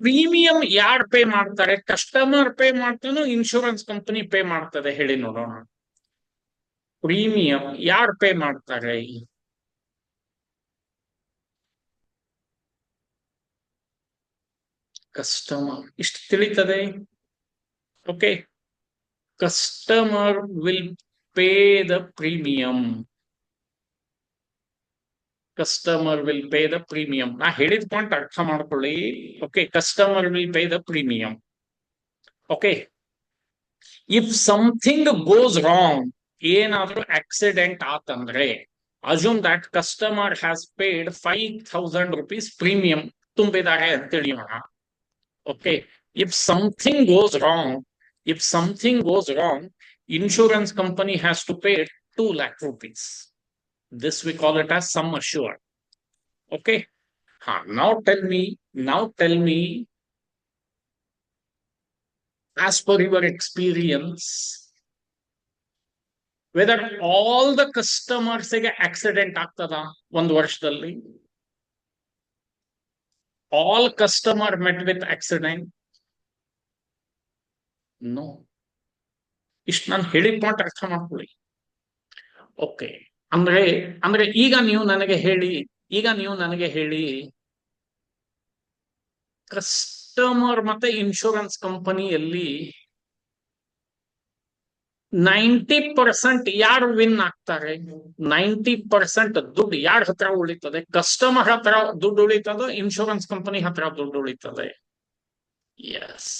premium ಯಾರು ಪೇ ಮಾಡ್ತಾರೆ? ಕಸ್ಟಮರ್ ಪೇ ಮಾಡ್ತಾನೋ ಇನ್ಶೂರೆನ್ಸ್ ಕಂಪನಿ ಪೇ ಮಾಡ್ತದೆ? ಹೇಳಿ ನೋಡೋಣ. ಪ್ರೀಮಿಯಂ ಯಾರು ಪೇ ಮಾಡ್ತಾರೆ? ಕಸ್ಟಮರ್. ಇಷ್ಟು ತಿಳಿತದೆ. Okay. Customer will pay the premium. Customer will pay the premium. ನಾ ಹೇಳಿದ ಪಾಯಿಂಟ್ ಅರ್ಥ ಮಾಡ್ಕೊಳ್ಳಿ. Okay. Customer will pay the premium. Okay. If something goes wrong, ಏನಾದ್ರೂ ಆಕ್ಸಿಡೆಂಟ್ ಆತಂದ್ರೆ, assume that customer has paid ₹5,000 premium ತುಂಬಿದ್ದಾರೆ ಅಂತ ತಿಳಿಯೋಣ. Okay. If something goes wrong, insurance company has to pay ₹2,00,000. This we call it as sum assured. Okay. Now tell me, as per your experience, whether all the ಕಸ್ಟಮರ್ಸ್ಗೆ accident ಆಗ್ತದ ಒಂದು ವರ್ಷದಲ್ಲಿ? All customer met with accident? No. ಇಷ್ಟು ನಾನು ಹೇಳಿದ point ಅರ್ಥ ಮಾಡ್ಕೊಳ್ಳಿ. Okay, ಅಂದ್ರೆ ಅಂದ್ರೆ ಈಗ ನೀವು ನನಗೆ ಹೇಳಿ ಕಸ್ಟಮರ್ ಮತ್ತೆ ಇನ್ಶೂರೆನ್ಸ್ ಕಂಪನಿಯಲ್ಲಿ 90% ಯಾರು ವಿನ್ ಆಗ್ತಾರೆ? 90% ದುಡ್ಡು ಯಾರ ಹತ್ರ ಉಳಿತದೆ? ಕಸ್ಟಮರ್ ಹತ್ರ ದುಡ್ಡು ಉಳಿತದೋ ಇನ್ಶೂರೆನ್ಸ್ ಕಂಪನಿ ಹತ್ರ ದುಡ್ಡು ಉಳಿತದೆ? ಎಸ್,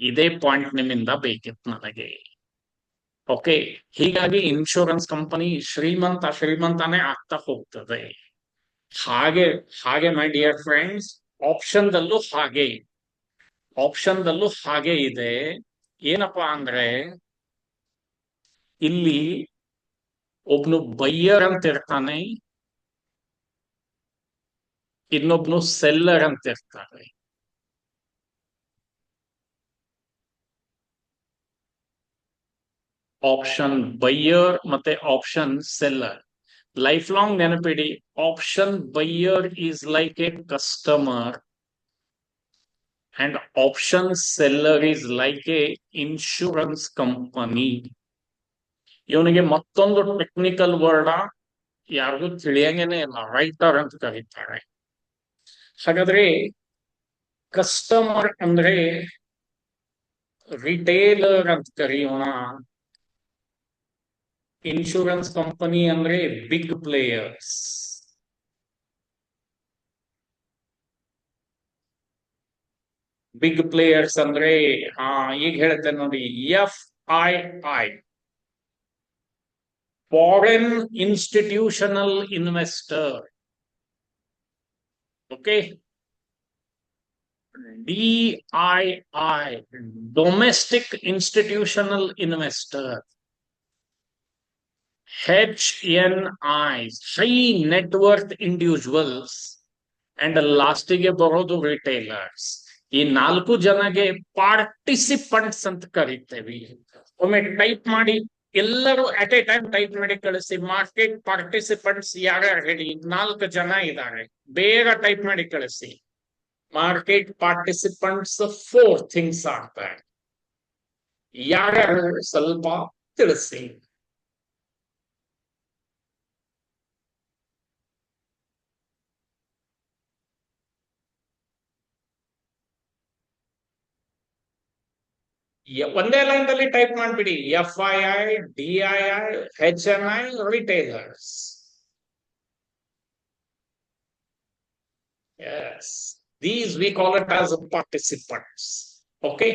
ಇದೇ ಪಾಯಿಂಟ್ ನಿಮ್ಮಿಂದ ಬೇಕಿತ್ತು ನನಗೆ. ಓಕೆ, ಹೀಗಾಗಿ ಇನ್ಶೂರೆನ್ಸ್ ಕಂಪನಿ ಶ್ರೀಮಂತನೇ ಆಗ್ತಾ ಹೋಗ್ತದೆ. ಹಾಗೆ ಹಾಗೆ ಮೈ ಡಿಯರ್ ಫ್ರೆಂಡ್ಸ್, ಆಪ್ಷನ್ದಲ್ಲೂ ಹಾಗೆ ಇದೆ. ಏನಪ್ಪಾ ಅಂದ್ರೆ ಇಲ್ಲಿ ಒಬ್ನು ಬೈಯರ್ ಅಂತ ಇರ್ತಾನೆ, ಇನ್ನೊಬ್ನು ಸೆಲ್ಲರ್ ಅಂತ ಇರ್ತಾರೆ. ಆಪ್ಷನ್ ಬೈಯರ್ ಮತ್ತೆ ಆಪ್ಷನ್ ಸೆಲ್ಲರ್ ಲೈಫ್ ಲಾಂಗ್ ನೆನಪಿಡಿ. Option buyer is like a customer and option seller is like a insurance company. ಇವನಿಗೆ ಮತ್ತೊಂದು ಟೆಕ್ನಿಕಲ್ ವರ್ಡ್ ಯಾರಿಗೂ ತಿಳಿಯಂಗೇನೆ ಇಲ್ಲ, ರೈಟರ್ ಅಂತ ಕರೀತಾರೆ. ಹಾಗಾದ್ರೆ ಕಸ್ಟಮರ್ ಅಂದ್ರೆ ರಿಟೇಲರ್ ಅಂತ ಕರೆಯೋಣ, ಇನ್ಶೂರೆನ್ಸ್ ಕಂಪನಿ ಅಂದ್ರೆ ಬಿಗ್ ಪ್ಲೇಯರ್ಸ್. ಬಿಗ್ ಪ್ಲೇಯರ್ಸ್ ಅಂದ್ರೆ ಈಗ ಹೇಳ್ತೇನೆ ನೋಡಿ, FII, foreign institutional investor. Okay, DII, domestic institutional investor. HNI, high net worth individuals. And ಲಾಸ್ಟಿಗೆ ಬರೋದು ರಿಟೇಲರ್ಸ್. ಈ 4 ಜನಗೆ ಪಾರ್ಟಿಸಿಪೆಂಟ್ಸ್ ಅಂತ ಕರಿತೇವೆ. ಒಮ್ಮೆ ಟೈಪ್ ಮಾಡಿ, ಎಲ್ಲರೂ ಅಟ್ ಎ ಟೈಮ್ ಟೈಪ್ ಮಾಡಿ ಕಳಿಸಿ. ಮಾರ್ಕೆಟ್ ಪಾರ್ಟಿಸಿಪೆಂಟ್ಸ್ ಯಾರ್ಯಾರು ಹೇಳಿ? 4 ಜನ ಇದ್ದಾರೆ, ಬೇಗ ಟೈಪ್ ಮಾಡಿ ಕಳಿಸಿ. ಮಾರ್ಕೆಟ್ ಪಾರ್ಟಿಸಿಪೆಂಟ್ಸ್ 4 ಥಿಂಗ್ಸ್ ಆಗ್ತಾರೆ. ಯಾರ್ಯಾರು ಸ್ವಲ್ಪ ತಿಳಿಸಿ. ಒಂದೇ ಲೈನ್ ಅಲ್ಲಿ ಟೈಪ್ ಮಾಡ್ಬಿಡಿ, FII, DII, HNI, retailers. Yes, these we call it as participants. Okay.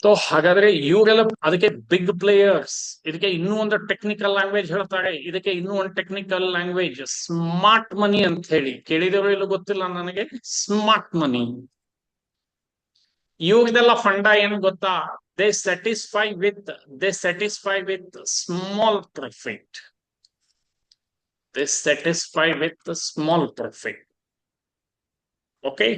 So ಹಾಗಾದ್ರೆ ಇವರೆಲ್ಲ ಅದಕ್ಕೆ ಬಿಗ್ ಪ್ಲೇಯರ್ಸ್. ಇದಕ್ಕೆ ಇನ್ನೂ ಒಂದು ಟೆಕ್ನಿಕಲ್ ಲ್ಯಾಂಗ್ವೇಜ್ ಹೇಳ್ತಾರೆ. ಇದಕ್ಕೆ ಇನ್ನೂ ಒಂದು ಟೆಕ್ನಿಕಲ್ ಲ್ಯಾಂಗ್ವೇಜ್ ಸ್ಮಾರ್ಟ್ ಮನಿ ಅಂತ ಹೇಳಿ ಕೇಳಿದವರು ಇಲ್ಲ ಗೊತ್ತಿಲ್ಲ ನನಗೆ. ಸ್ಮಾರ್ಟ್ ಮನಿ ಇವ್ರದೆಲ್ಲ ಫಂಡ ಏನು ಗೊತ್ತಾ? They satisfy with small profit. Okay,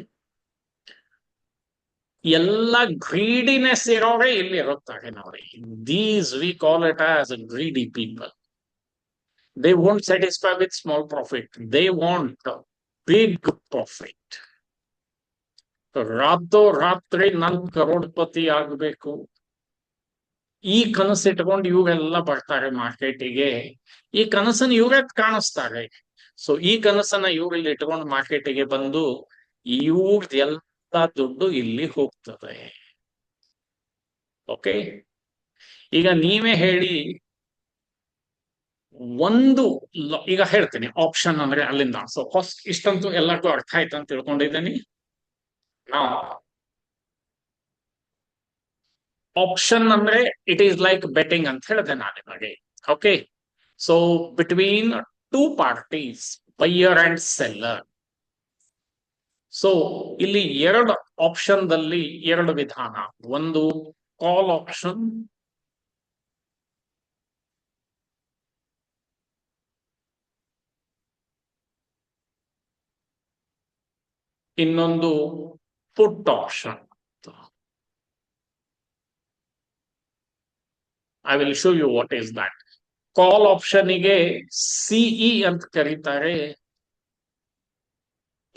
ಎಲ್ಲ ಗ್ರೀಡಿನೆಸ್ ಇರೋರೇ ಇಲ್ಲಿ ಇರುತ್ತಾರೆ ನೋಡಿ. These we call it as greedy people. They want satisfy with small profit, they want big profit. ರಾತ್ರಿ ನನ್ ಕರೋಡ್ಪತಿ ಆಗ್ಬೇಕು, ಈ ಕನಸು ಇಟ್ಕೊಂಡು ಇವ್ರೆಲ್ಲ ಬರ್ತಾರೆ ಮಾರ್ಕೆಟಿಗೆ. ಈ ಕನಸನ್ನು ಇವ್ರೇ ಕಾಣಿಸ್ತಾರೆ. ಸೊ ಈ ಕನಸನ್ನ ಇವ್ರಲ್ಲಿ ಇಟ್ಕೊಂಡು ಮಾರ್ಕೆಟಿಗೆ ಬಂದು ಇವ್ರದೆಲ್ಲ ದುಡ್ಡು ಇಲ್ಲಿ ಹೋಗ್ತದೆ. ಓಕೆ, ಈಗ ನೀವೇ ಹೇಳಿ ಈಗ ಹೇಳ್ತೀನಿ ಆಪ್ಷನ್ ಅಂದ್ರೆ ಅಲ್ಲಿಂದ. ಸೊ ಫಸ್ಟ್ ಇಷ್ಟಂತೂ ಎಲ್ಲರಿಗೂ ಅರ್ಥ ಆಯ್ತು ಅಂತ ತಿಳ್ಕೊಂಡಿದ್ದೀನಿ. ನಾವು ಆಪ್ಷನ್ ಅಂದ್ರೆ ಇಟ್ ಈಸ್ ಲೈಕ್ ಬೆಟ್ಟಿಂಗ್ ಅಂತ ಹೇಳಿದೆ ನಾನು ನಿಮಗೆ. Okay, so between 2 parties, buyer and seller. So ಇಲ್ಲಿ 2 ಆಪ್ಷನ್ದಲ್ಲಿ 2 ವಿಧಾನ. ಒಂದು ಕಾಲ್ ಆಪ್ಷನ್, ಇನ್ನೊಂದು put option. I will show you what is that. Call ಆಪ್ಷನ್ಗೆ ಸಿಇ ಅಂತ ಕರೀತಾರೆ,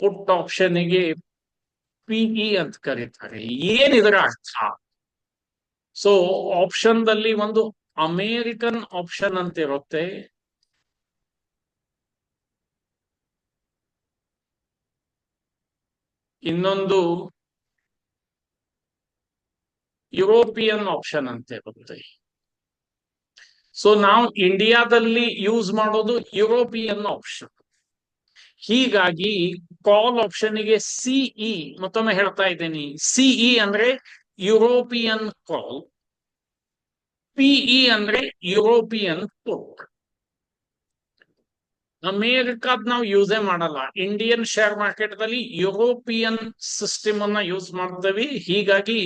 ಪುಟ್ ಆಪ್ಷನ್ಗೆ ಪಿಇ ಅಂತ ಕರೀತಾರೆ. ಏನಿದರ ಅರ್ಥ? ಸೊ ಆಪ್ಷನ್ದಲ್ಲಿ ಒಂದು ಅಮೇರಿಕನ್ ಆಪ್ಷನ್ ಅಂತ ಇರುತ್ತೆ, ಇನ್ನೊಂದು ಯುರೋಪಿಯನ್ ಆಪ್ಷನ್ ಅಂತ ಇರುತ್ತೆ. ಸೊ ನಾವು ಇಂಡಿಯಾದಲ್ಲಿ ಯೂಸ್ ಮಾಡೋದು ಯುರೋಪಿಯನ್ ಆಪ್ಷನ್. ಹೀಗಾಗಿ ಕಾಲ್ ಆಪ್ಷನ್ಗೆ ಸಿಇ, ಮತ್ತೊಮ್ಮೆ ಹೇಳ್ತಾ ಇದ್ದೀನಿ, ಸಿಇ ಅಂದ್ರೆ ಯುರೋಪಿಯನ್ ಕಾಲ್, ಪಿಇ ಅಂದ್ರೆ ಯುರೋಪಿಯನ್ ಪುಟ್. ಅಮೇರಿಕಾದ್ ನಾವು ಯೂಸೇ ಮಾಡಲ್ಲ. ಇಂಡಿಯನ್ ಶೇರ್ ಮಾರ್ಕೆಟ್ ದಲ್ಲಿ ಯುರೋಪಿಯನ್ ಸಿಸ್ಟಮ್ ಅನ್ನ ಯೂಸ್ ಮಾಡ್ತೇವೆ. ಹೀಗಾಗಿ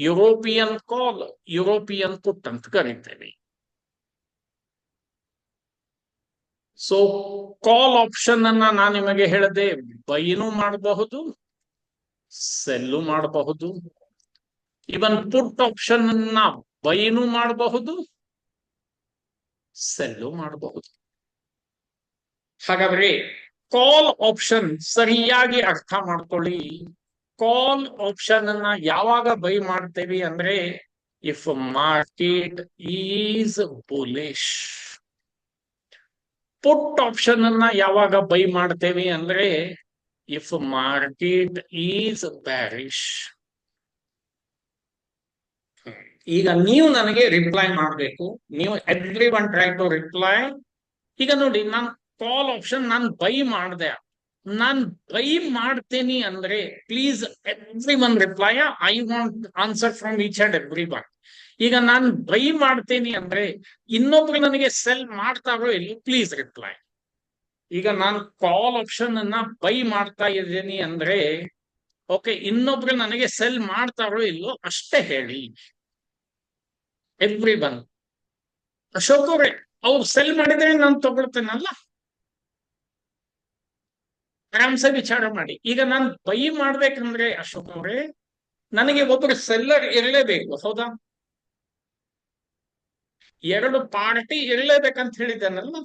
ಯುರೋಪಿಯನ್ ಕಾಲ್, ಯುರೋಪಿಯನ್ ಪುಟ್ ಅಂತ ಕರಿತೇವೆ. ಸೊ ಕಾಲ್ ಆಪ್ಷನ್ ಅನ್ನ ನಾನು ನಿಮಗೆ ಹೇಳಿದೆ, ಬೈನು ಮಾಡಬಹುದು, ಸೆಲ್ಲು ಮಾಡಬಹುದು. ಇವನ್ ಪುಟ್ ಆಪ್ಷನ್ ಅನ್ನ ಬೈನು ಮಾಡಬಹುದು, ಸೆಲ್ಲು ಮಾಡಬಹುದು. ಹಾಗಾದ್ರೆ ಕಾಲ್ ಆಪ್ಷನ್ ಸರಿಯಾಗಿ ಅರ್ಥ ಮಾಡ್ಕೊಳ್ಳಿ. ಕಾಲ್ ಆಪ್ಷನ್ ಅನ್ನ ಯಾವಾಗ ಬೈ ಮಾಡ್ತೇವೆ ಅಂದ್ರೆ, if market is bullish. Put option ಅನ್ನ ಯಾವಾಗ ಬೈ ಮಾಡ್ತೇವೆ ಅಂದ್ರೆ, ಇಫ್ ಮಾರ್ಕೆಟ್ ಈಸ್ ಬ್ಯಾರಿಶ್. ಈಗ ನೀವು ನನಗೆ ರಿಪ್ಲೈ ಮಾಡಬೇಕು. ನೀವು every one try to reply. ಈಗ ನೋಡಿ, ನಾನು ಕಾಲ್ ಆಪ್ಷನ್ ನಾನು ಬೈ ಮಾಡಿದೆ, ನಾನು ಬೈ ಮಾಡ್ತೇನೆ ಅಂದ್ರೆ please every one reply. I want answer from each and every one. ಈಗ ನಾನು ಬೈ ಮಾಡ್ತೇನೆ ಅಂದ್ರೆ ಇನ್ನೊಬ್ರು ನನಗೆ ಸೆಲ್ ಮಾಡ್ತಾರೋ ಇಲ್ಲೋ, ಪ್ಲೀಸ್ ರಿಪ್ಲೈ. ಈಗ ನಾನು ಕಾಲ್ ಆಪ್ಷನ್ ಅನ್ನ ಬೈ ಮಾಡ್ತಾ ಇದ್ದೀನಿ ಅಂದ್ರೆ, ಓಕೆ, ಇನ್ನೊಬ್ರು ನನಗೆ ಸೆಲ್ ಮಾಡ್ತಾರೋ ಇಲ್ಲೋ ಅಷ್ಟೇ ಹೇಳಿ. Every one. ಅಶೋಕ್ ಅವ್ರೆ, ಅವ್ರು ಸೆಲ್ ಮಾಡಿದ್ರೆ ನಾನು ತಗೊಳ್ತೇನಲ್ಲ, ಆರಾಮ್ಸೆ ವಿಚಾರ ಮಾಡಿ. ಈಗ ನಾನು ಬೈ ಮಾಡ್ಬೇಕಂದ್ರೆ ಅಶೋಕ್ ಅವ್ರೆ, ನನಗೆ ಒಬ್ಬರು ಸೆಲ್ಲರ್ ಇರಲೇಬೇಕು, ಹೌದಾ? ಎರಡು ಪಾರ್ಟಿ ಇರಲೇಬೇಕಂತ ಹೇಳಿದ್ದೇನಲ್ಲ.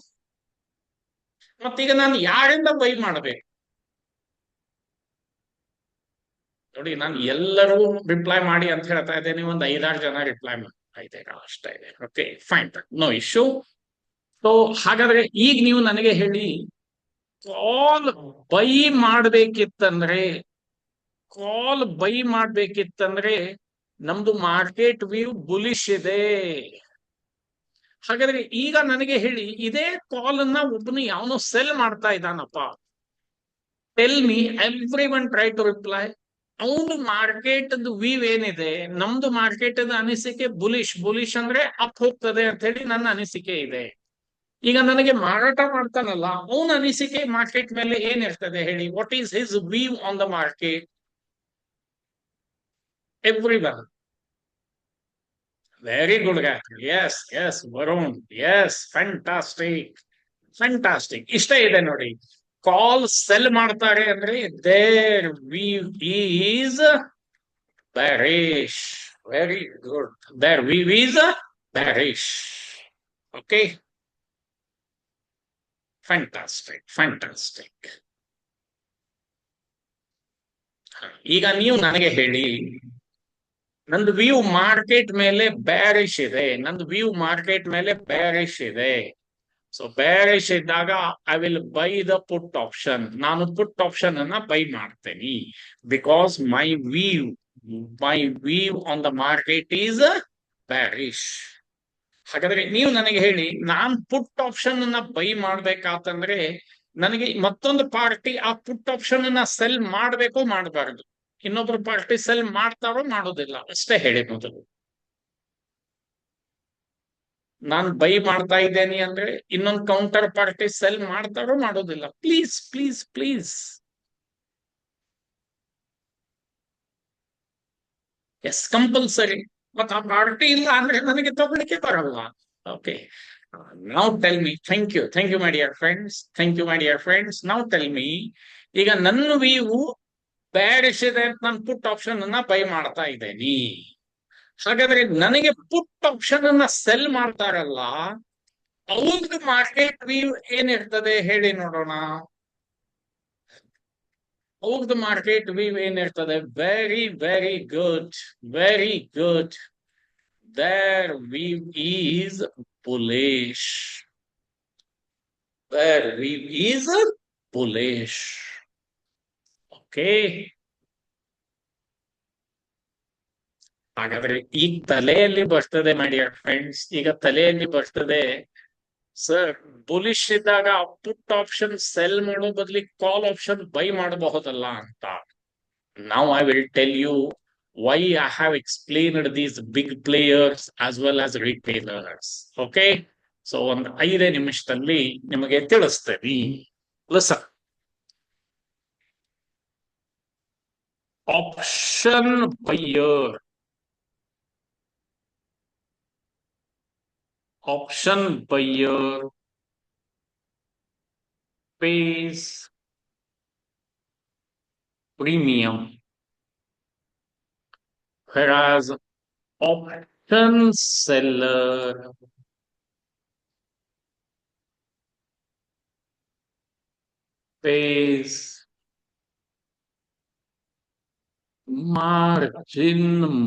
ಮತ್ತೀಗ ನಾನು ಯಾರಿಂದ ಬೈ ಮಾಡಬೇಕು? ನೋಡಿ, ನಾನು ಎಲ್ಲರೂ ರಿಪ್ಲೈ ಮಾಡಿ ಅಂತ ಹೇಳ್ತಾ ಇದ್ದೇನೆ, ಒಂದು 5-6 ಜನ ರಿಪ್ಲೈ ಮಾಡ್ತಾ ಇದ್ದೇನೆ ಅಷ್ಟೇ ಇದೆ. Okay, fine, no issue. So ಹಾಗಾದ್ರೆ ಈಗ ನೀವು ನನಗೆ ಹೇಳಿ, ಕಾಲ್ ಬೈ ಮಾಡ್ಬೇಕಿತ್ತಂದ್ರೆ, ಕಾಲ್ ಬೈ ಮಾಡ್ಬೇಕಿತ್ತಂದ್ರೆ ನಮ್ದು ಮಾರ್ಕೆಟ್ ವ್ಯೂ ಬುಲಿಶ್ ಇದೆ. ಹಾಗಾದ್ರೆ ಈಗ ನನಗೆ ಹೇಳಿ, ಇದೇ ಕಾಲ್ ಅನ್ನ ಒಬ್ಬನು ಯಾವನೋ ಸೆಲ್ ಮಾಡ್ತಾ ಇದ್ದಾನಪ್ಪ. Tell me, every one try to reply. ಅವನು ಮಾರ್ಕೆಟ್ ವ್ಯೂ ಏನಿದೆ, ನಮ್ದು ಮಾರ್ಕೆಟ್ ಅನಿಸಿಕೆ ಬುಲಿಶ್. ಬುಲಿಶ್ ಅಂದ್ರೆ ಅಪ್ ಹೋಗ್ತದೆ ಅಂತ ಹೇಳಿ ನನ್ನ ಅನಿಸಿಕೆ ಇದೆ. ಈಗ ನನಗೆ ಮಾರಾಟ ಮಾಡ್ತಾನಲ್ಲ, ಅವನ ಅನಿಸಿಕೆ ಮಾರ್ಕೆಟ್ ಮೇಲೆ ಏನಿರ್ತದೆ ಹೇಳಿ? What is his view on the market? Everyone. Very good Gayatri. Yes yes Varun, yes, fantastic, fantastic. ಇಷ್ಟ ಇದೆ ನೋಡಿ. ಕಾಲ್ ಸೆಲ್ ಮಾಡ್ತಾರೆ ಅಂದ್ರೆ their view is bearish. Very good. Their view is bearish. Okay. Fantastic. Fantastic. ಈಗ ನೀವು ನನಗೆ ಹೇಳಿ, ನಂದು ವ್ಯೂ ಮಾರ್ಕೆಟ್ ಮೇಲೆ ಬ್ಯಾರಿಶ್ ಇದೆ, ನಂದು ವ್ಯೂ ಮಾರ್ಕೆಟ್ ಮೇಲೆ ಬ್ಯಾರಿಶ್ ಇದೆ. ಸೊ ಬ್ಯಾರಿಶ್ ಇದ್ದಾಗ I will buy the put option. ನಾನು ಪುಟ್ ಆಪ್ಷನ್ ಅನ್ನ ಬೈ ಮಾಡ್ತೇನೆ, because my view on the market is bearish. ಹಾಗಾದ್ರೆ ನೀವು ನನಗೆ ಹೇಳಿ, ನಾನ್ ಪುಟ್ ಆಪ್ಷನ್ ಅನ್ನ ಬೈ ಮಾಡ್ಬೇಕಾತಂದ್ರೆ ನನಗೆ ಮತ್ತೊಂದು ಪಾರ್ಟಿ ಆ ಪುಟ್ ಆಪ್ಷನ್ ಅನ್ನ ಸೆಲ್ ಮಾಡ್ಬೇಕೋ ಮಾಡಬಾರದು? ಇನ್ನೊಬ್ರು ಪಾರ್ಟಿ ಸೆಲ್ ಮಾಡ್ತಾರೋ ಮಾಡೋದಿಲ್ಲ ಅಷ್ಟೇ ಹೇಳಿ ಮೊದಲು. ನಾನ್ ಬೈ ಮಾಡ್ತಾ ಇದ್ದೇನೆ ಅಂದ್ರೆ ಇನ್ನೊಂದು ಕೌಂಟರ್ ಪಾರ್ಟಿ ಸೆಲ್ ಮಾಡ್ತಾರೋ ಮಾಡೋದಿಲ್ಲ? Please please please. Yes, compulsory. ಮತ್ತ ಆ ಪಾರ್ಟಿ ಇಲ್ಲ ಅಂದ್ರೆ ನನಗೆ ತಗೊಳ್ಳಿಕ್ಕೆ ಬರಲ್ಲ. Okay, now tell me. Thank you my dear friends, thank you my dear friends. Now tell me, ಈಗ ನನ್ನ ವ್ಯೂ ಬ್ಯಾರಿಶ್ ಇದೆ ಅಂತ ನಾನು ಪುಟ್ ಆಪ್ಷನ್ ಅನ್ನ ಬೈ ಮಾಡ್ತಾ ಇದ್ದೇನೆ. ಹಾಗಾದ್ರೆ ನನಗೆ ಪುಟ್ ಆಪ್ಷನ್ ಅನ್ನ ಸೆಲ್ ಮಾಡ್ತಾರಲ್ಲ, ಅವ್ರದ್ದು ಮಾರ್ಕೆಟ್ ವ್ಯೂ ಏನಿರ್ತದೆ ಹೇಳಿ ನೋಡೋಣ. ಅವ್ರದ್ದು ಮಾರ್ಕೆಟ್ ವ್ಯೂ ಏನಿರ್ತದೆ? Very very good, very good. Their view is bullish. Their view is bullish. Okay. ಹಾಗಾದ್ರೆ ಈಗ ತಲೆಯಲ್ಲಿ ಬರ್ತದೆ ಮೈ ಡಿಯರ್ ಫ್ರೆಂಡ್ಸ್, ಈಗ ತಲೆಯಲ್ಲಿ ಬರ್ತದೆ, ಸರ್ ಬುಲಿಶ್ ಇದ್ದಾಗ ಪುಟ್ ಆಪ್ಷನ್ ಸೆಲ್ ಮಾಡೋ ಬದಲಿಗೆ ಕಾಲ್ ಆಪ್ಷನ್ ಬೈ ಮಾಡಬಹುದಲ್ಲ ಅಂತ. Now I will tell you why I have explained these big players as well as retailers. Okay? So ಒಂದು 5 ನಿಮಿಷದಲ್ಲಿ ನಿಮಗೆ ತಿಳಿಸ್ತೇನೆ. Listen. Option buyer. Option buyer pays premium, whereas option seller pays margin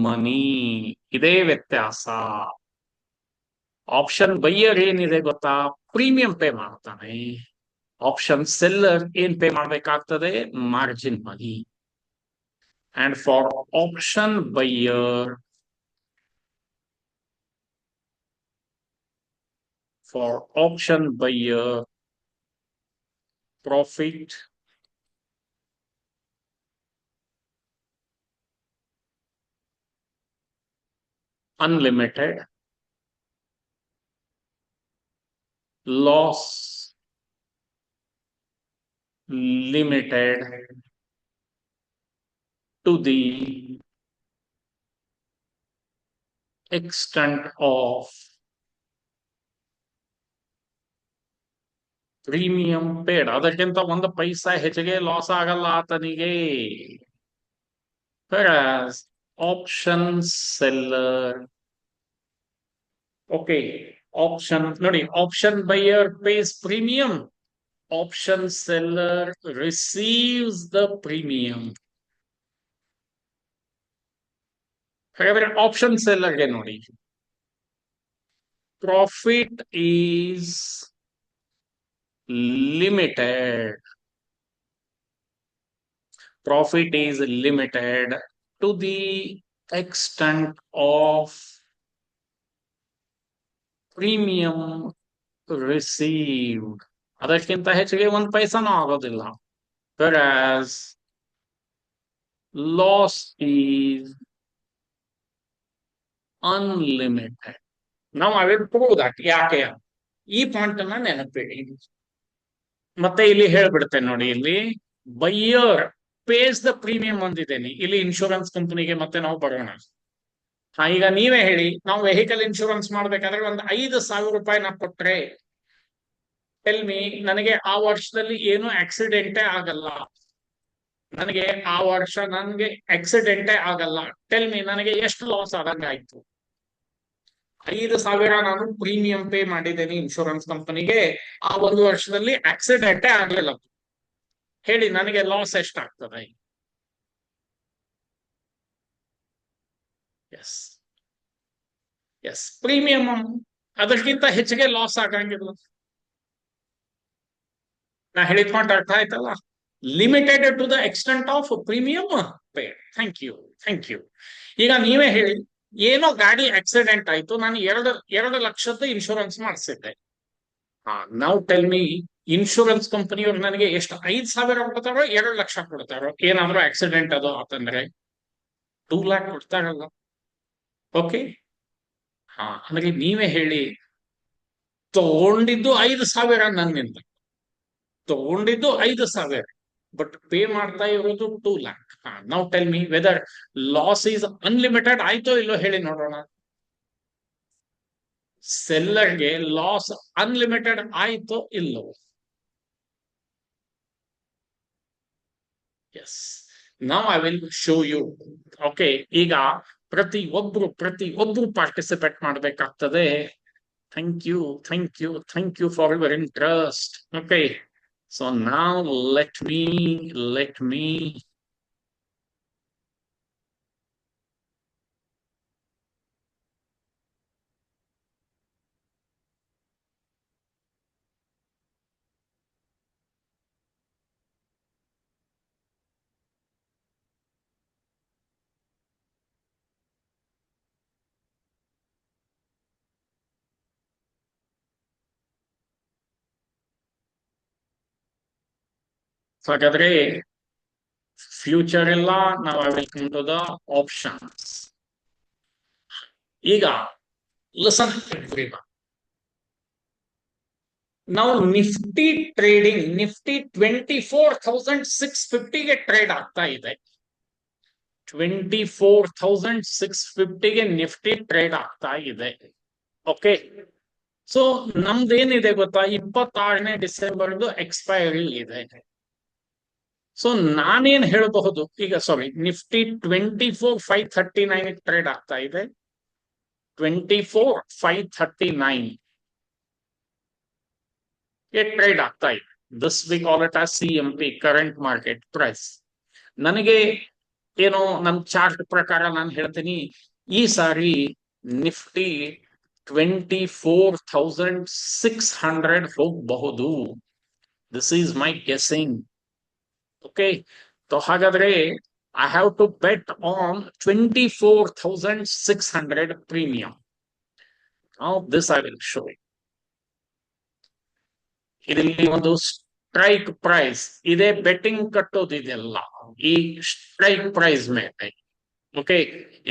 money. ಇದೇ ವ್ಯತ್ಯಾಸ. Option buyer ಏನಿದೆ ಗೊತ್ತಾ? Premium pay ಮಾಡ್ತಾನೆ. Option seller ಏನ್ pay ಮಾಡ್ಬೇಕಾಗ್ತದೆ? Margin money. And for option buyer, profit unlimited, loss limited to the extent of premium paid. ಅದಕ್ಕಿಂತ ಒಂದು ಪೈಸಾ ಹೆಚ್ಚಿಗೆ ಲಾಸ್ ಆಗಲ್ಲ ಆತನಿಗೆ. whereas option seller, okay, option ನೋಡಿ, option buyer pays premium, option seller receives the premium. ಹಾಗಾದ್ರೆ option ಸೆಲ್ಲರ್ಗೆ ನೋಡಿ, profit is limited. Profit is limited to the extent of premium received. ಅದಕ್ಕಿಂತ ಹೆಚ್ಚಿಗೆ ಒಂದು ಪೈಸಾನೂ ಆಗೋದಿಲ್ಲ. whereas loss is unlimited. Now I will prove that. ಯಾಕೆ? ಈ point ಅನ್ನ ನೆನಪಿಡಿ. ಮತ್ತೆ ಇಲ್ಲಿ ಹೇಳ್ಬಿಡ್ತೇನೆ ನೋಡಿ, ಇಲ್ಲಿ ಬೈಯರ್ ಪೇಸ್ ದ ಪ್ರೀಮಿಯಂ ಅಂದಿದ್ದೇನೆ. ಇಲ್ಲಿ ಇನ್ಶೂರೆನ್ಸ್ ಕಂಪನಿಗೆ ಮತ್ತೆ ನಾವು ಬರೋಣ. ಈಗ ನೀವೇ ಹೇಳಿ, ನಾವು ವೆಹಿಕಲ್ ಇನ್ಶೂರೆನ್ಸ್ ಮಾಡ್ಬೇಕಾದ್ರೆ ಒಂದು 5,000 ರೂಪಾಯಿನ ಕೊಟ್ರೆ, ಟೆಲ್ ಮಿ, ನನಗೆ ಆ ವರ್ಷದಲ್ಲಿ ಏನು ಆಕ್ಸಿಡೆಂಟೇ ಆಗಲ್ಲ, ನನಗೆ ಆ ವರ್ಷ ನನಗೆ ಆಕ್ಸಿಡೆಂಟೇ ಆಗಲ್ಲ, ಟೆಲ್ ಮಿ ನನಗೆ ಎಷ್ಟು ಲಾಸ್ ಆದಂಗಾಯ್ತು? 5,000 ನಾನು ಪ್ರೀಮಿಯಂ ಪೇ ಮಾಡಿದ್ದೇನೆ ಇನ್ಶೂರೆನ್ಸ್ ಕಂಪನಿಗೆ, ಆ ಒಂದು ವರ್ಷದಲ್ಲಿ ಆಕ್ಸಿಡೆಂಟೇ ಆಗ್ಲಿಲ್ಲ, ಹೇಳಿ ನನಗೆ ಲಾಸ್ ಎಷ್ಟಾಗ್ತದೆ? ಎಸ್ ಎಸ್, ಪ್ರೀಮಿಯಂ ಅದಕ್ಕಿಂತ ಹೆಚ್ಚಿಗೆ ಲಾಸ್ ಆಗಂಗಿಲ್ಲ. ನಾ ಹೇಳಿದ್ಕೊಂಡು ಅರ್ಥ ಆಯ್ತಲ್ಲ? Limited to the extent of premium pay. Thank you, thank you. ಈಗ ನೀವೇ ಹೇಳಿ, ಏನೋ ಗಾಡಿ ಆಕ್ಸಿಡೆಂಟ್ ಆಯ್ತು, ನಾನು 2 ಲಕ್ಷದ ಇನ್ಶೂರೆನ್ಸ್ ಮಾಡಿಸಿದ್ದೆ. ನಾವು ಟೆಲ್ ಮಿ, ಇನ್ಶೂರೆನ್ಸ್ ಕಂಪನಿಯವ್ರು ನನಗೆ ಎಷ್ಟು 5,000 ಕೊಡ್ತಾರೋ 2 ಲಕ್ಷ ಕೊಡ್ತಾರೋ? ಏನಾದ್ರೂ ಆಕ್ಸಿಡೆಂಟ್ ಅದು ಅಂತಂದ್ರೆ 2 ಲ್ಯಾಕ್ ಕೊಡ್ತಾರಲ್ಲ. ಓಕೆ, ನನಗೆ ನೀವೇ ಹೇಳಿ, ತಗೊಂಡಿದ್ದು 5,000 ನನ್ನಿಂದ, ತಗೊಂಡಿದ್ದು 5,000, ಬಟ್ ಪೇ ಮಾಡ್ತಾ ಇರೋದು 2 ಲ್ಯಾಕ್. ನಾವು tell me whether loss is unlimited ಆಯ್ತೋ ಇಲ್ಲೋ ಹೇಳಿ ನೋಡೋಣ. ಸೆಲ್ಲರ್ಗೆ ಲಾಸ್ ಅನ್ಲಿಮಿಟೆಡ್ ಆಯ್ತೋ ಇಲ್ಲೋ? Yes, Now I will show you. Okay, ಈಗ ಪ್ರತಿ ಒಬ್ರು ಪಾರ್ಟಿಸಿಪೇಟ್ ಮಾಡ್ಬೇಕಾಗ್ತದೆ. Thank you, thank you for your interest. Okay, so ನಾವ್ ಲೆಟ್ ಮೀ ಹಾಗಾದ್ರೆ ಫ್ಯೂಚರ್ ಎಲ್ಲ ನಾವು I will come to the options. ಈಗ ಲಿಸನ್ ಎವ್ರಿವನ್. ನಾವು ನಿಫ್ಟಿ 24,650ಗೆ ಟ್ರೇಡ್ ಆಗ್ತಾ ಇದೆ. 24,650ಗೆ ನಿಫ್ಟಿ ಟ್ರೇಡ್ ಆಗ್ತಾ ಇದೆ. ಓಕೆ, ಸೊ ನಮ್ದೇನಿದೆ ಗೊತ್ತಾ, 26ನೇ ಡಿಸೆಂಬರ್ದು ಎಕ್ಸ್ಪೈರಿ ಇದೆ. ಸೊ ನಾನೇನ್ ಹೇಳಬಹುದು ಈಗ, ಸಾರಿ, ನಿಫ್ಟಿ 24,539 ಟ್ರೇಡ್ ಆಗ್ತಾ ಇದೆ. 24,539 ಟ್ರೇಡ್ ಆಗ್ತಾ ಇದೆ. This we call it as CMP, current market price. ನನಗೆ ಏನೋ ನನ್ನ ಚಾರ್ಟ್ ಪ್ರಕಾರ ನಾನು ಹೇಳ್ತೀನಿ, ಈ ಸಾರಿ ನಿಫ್ಟಿ 24,600 ಹೋಗಬಹುದು. This is my guessing. Okay, so ಹಾಗಾದ್ರೆ I have to bet on 24,600 premium. Now this I will show you. ಇದರಲ್ಲಿ ಒಂದು ಸ್ಟ್ರೈಕ್ ಪ್ರೈಸ್ ಇದೆ, ಬೆಟ್ಟಿಂಗ್ ಕಟ್ಟೋದಿದೆಲ್ಲ ಈ ಸ್ಟ್ರೈಕ್ ಪ್ರೈಸ್ ಮೇಲೆ. ಓಕೆ,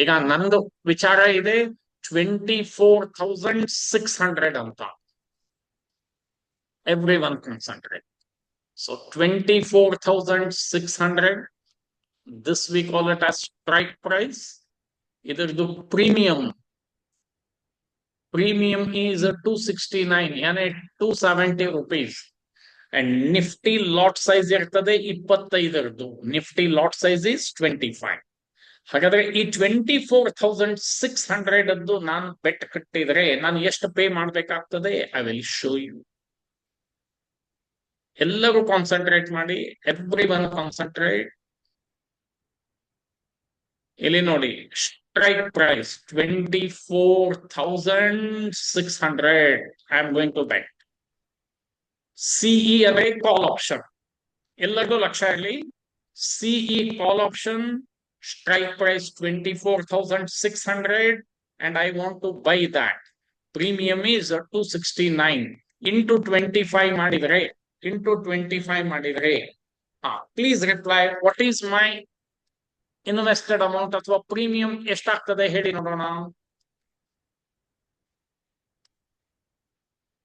ಈಗ ನಂದು ವಿಚಾರ ಇದೆ 24,600 ಅಂತ. Every one concentrate. So 24,600, this we call it as strike price. ಇದರದು premium is 269, yani 270 rupees. And nifty lot size ಇರ್ತದೆ 25. Nifty lot size is 25. ಹಾಗಾದ್ರೆ ಈ 24,600 ಅದ್ದು ನಾನು ಬೆಟ್ ಕಟ್ಟಿದ್ರೆ ನಾನು ಎಷ್ಟು ಪೇ ಮಾಡ್ಬೇಕಾಗ್ತದೆ, ಐ ವಿಲ್ ಶೋ ಯು. ಎಲ್ಲರೂ ಕಾನ್ಸಂಟ್ರೇಟ್ ಮಾಡಿ, ಎವ್ರಿ ಒನ್ ಕಾನ್ಸಂಟ್ರೇಟ್. ಇಲ್ಲಿ ನೋಡಿ, strike price 24,600. I am going to bet. CE ಅಂದ್ರೆ ಕಾಲ್ ಆಪ್ಷನ್. ಎಲ್ಲರಿಗೂ ಲಕ್ಷ್ಯ ಇರಲಿ, CE call option, strike price 24,600, and I want to buy that. Premium is 269. Into 25 ಮಾಡಿದ್ರೆ please reply, what is my invested amount ಅಥವಾ premium ಎಷ್ಟಾಗ್ತದೆ ಹೇಳಿ ನೋಡೋಣ.